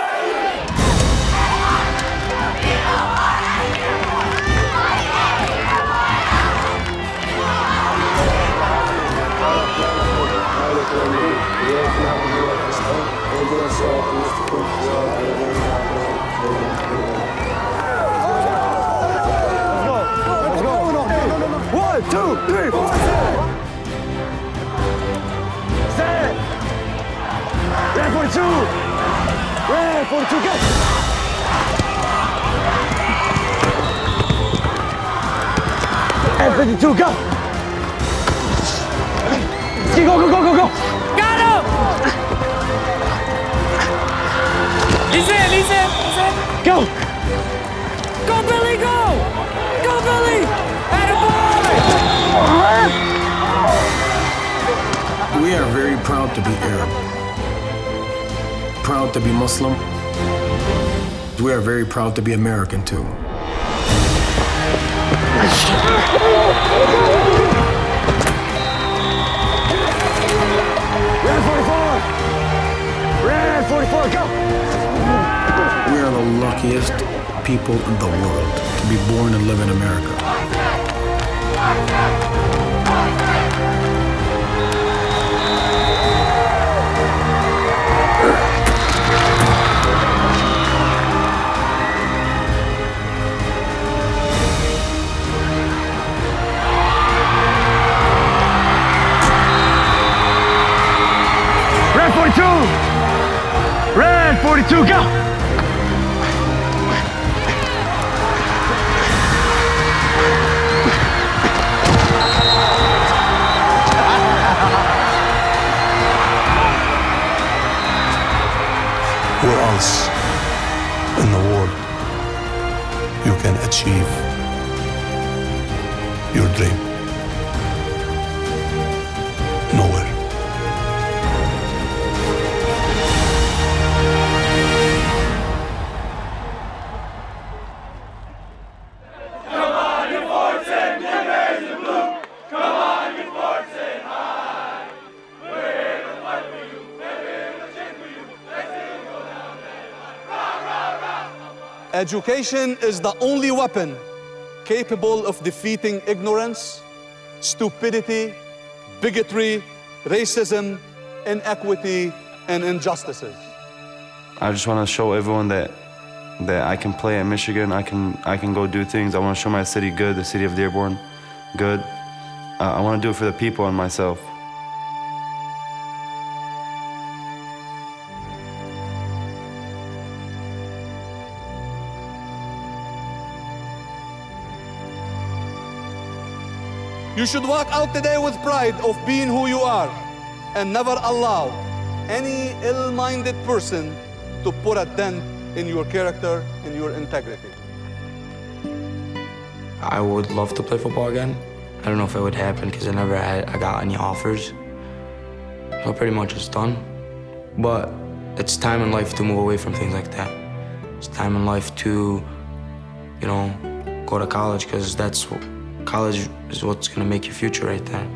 S1: Let's go. 1, 2, 3, 4. Set. Red 42. Red 42, go. Red 52, go. Go.
S3: Got him! He's in.
S1: Go.
S3: Go, Billy, go! Go, Billy!
S4: We are very proud to be Arab, proud to be Muslim. We are very proud to be American too.
S1: Red 44, go!
S4: We are the luckiest people in the world to be born and live in America.
S1: Red 42! Red 42, go!
S15: Where else in the world you can achieve your dream? Nowhere.
S16: Education is the only weapon capable of defeating ignorance, stupidity, bigotry, racism, inequity, and injustices.
S11: I just want to show everyone that I can play at Michigan. I can go do things. I want to show my city good, the city of Dearborn, good. I want to do it for the people and myself.
S16: You should walk out today with pride of being who you are and never allow any ill-minded person to put a dent in your character and your integrity.
S5: I would love to play football again. I don't know if it would happen because I got any offers. So pretty much it's done. But it's time in life to move away from things like that. It's time in life to, you know, go to college because college is what's gonna make your future right there.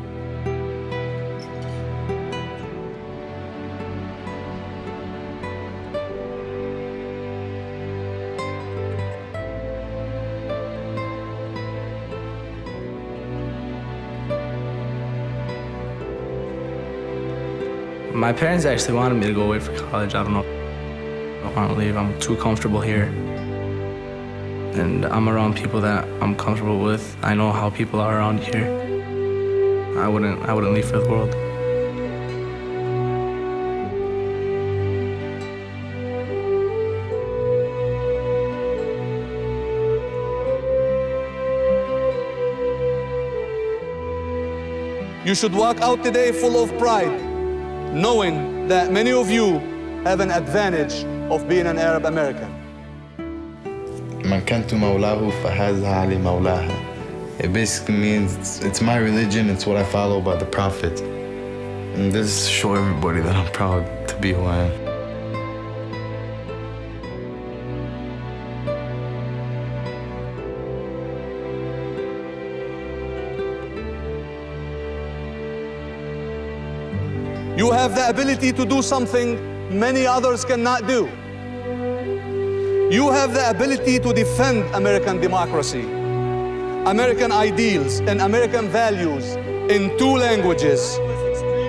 S17: My parents actually wanted me to go away for college. I don't know. I don't want to leave. I'm too comfortable here. And I'm around people that I'm comfortable with. I know how people are around here. I wouldn't leave for the world.
S16: You should walk out today full of pride, knowing that many of you have an advantage of being an Arab American.
S18: من كنت مولاه فهذا علي مولاها. It basically means it's my religion, it's what I follow by the Prophet. And this is to show everybody that I'm proud to be who I am.
S16: You have the ability to do something many others cannot do. You have the ability to defend American democracy, American ideals, and American values in 2 languages.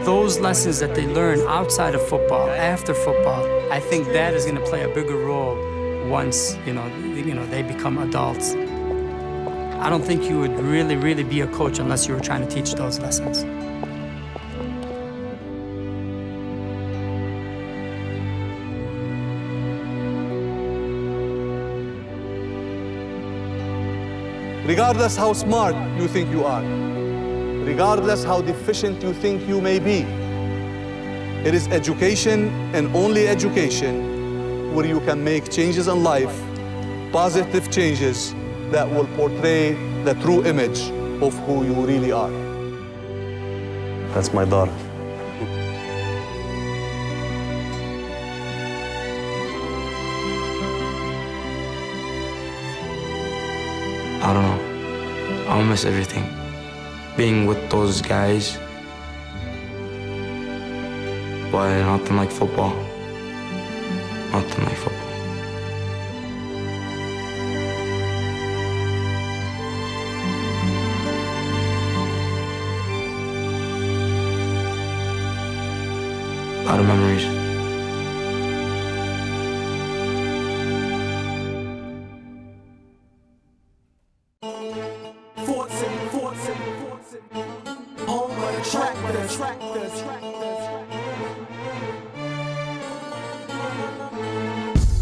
S3: Those lessons that they learn outside of football, after football, I think that is going to play a bigger role once they become adults. I don't think you would really be a coach unless you were trying to teach those lessons.
S16: Regardless how smart you think you are, regardless how deficient you think you may be, it is education and only education where you can make changes in life, positive changes that will portray the true image of who you really are.
S11: That's my daughter.
S5: I don't know. I'll miss everything. Being with those guys. But nothing like football. Nothing like football. A lot of memories.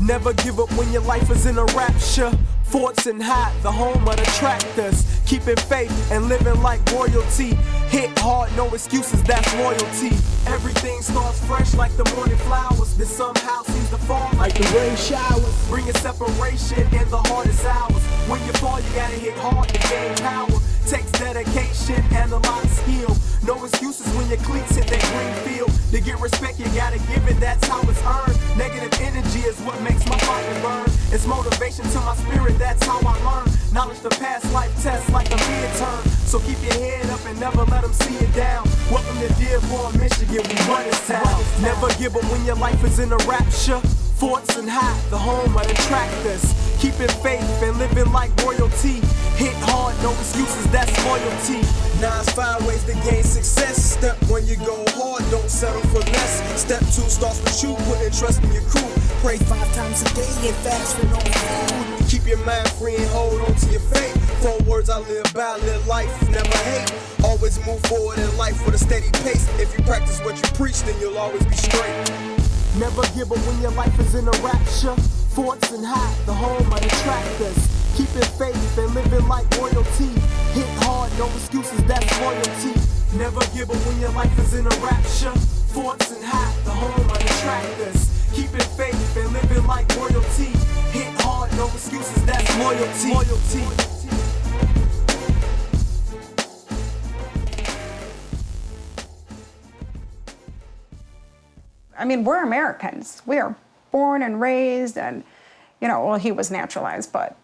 S19: Never give up when your life is in a rapture. Fordson high, the home of the tractors. Keeping faith and living like royalty. Hit hard, no excuses, that's loyalty. Everything starts fresh like the morning flowers. Then somehow seems to fall like the rain showers. Bringing separation in the hardest hours. When you fall, you gotta hit hard to gain power. Takes dedication and a lot of skill. No excuses when your cleats hit that green field. To get respect, you gotta give it, that's how it's earned. Negative energy is what makes my fire burn. It's motivation to my spirit, that's how I learn. Knowledge to pass life tests like a midterm. So keep your head up and never let them see you down. Welcome to Dearborn, Michigan, we run this town. Never give up when your life is in a rapture. Fordson high, the home of the tractors. Keeping faith and living like royalty. Hit hard, no excuses, that's loyalty. 9's 5 ways to gain success. Step 1, you go hard, don't settle for less. Step 2 starts with you, putting trust in your crew. Pray 5 times a day and fast for no food. Keep your mind free and hold on to your faith. 4 words I live by, live life, never hate. Always move forward in life with a steady pace. If you practice what you preach, then you'll always be straight. Never give up when your life is in a rapture. Fordson high, the home of the tractors. Keeping faith and living like royalty. Hit hard, no excuses, that's loyalty. Never give up when your life is in a rapture. Fordson high, the home of the tractors. Keeping faith and living like royalty. Hit hard, no excuses, that's loyalty. Loyalty.
S13: I mean, we're Americans. We are born and raised and, you know, well, he was naturalized, but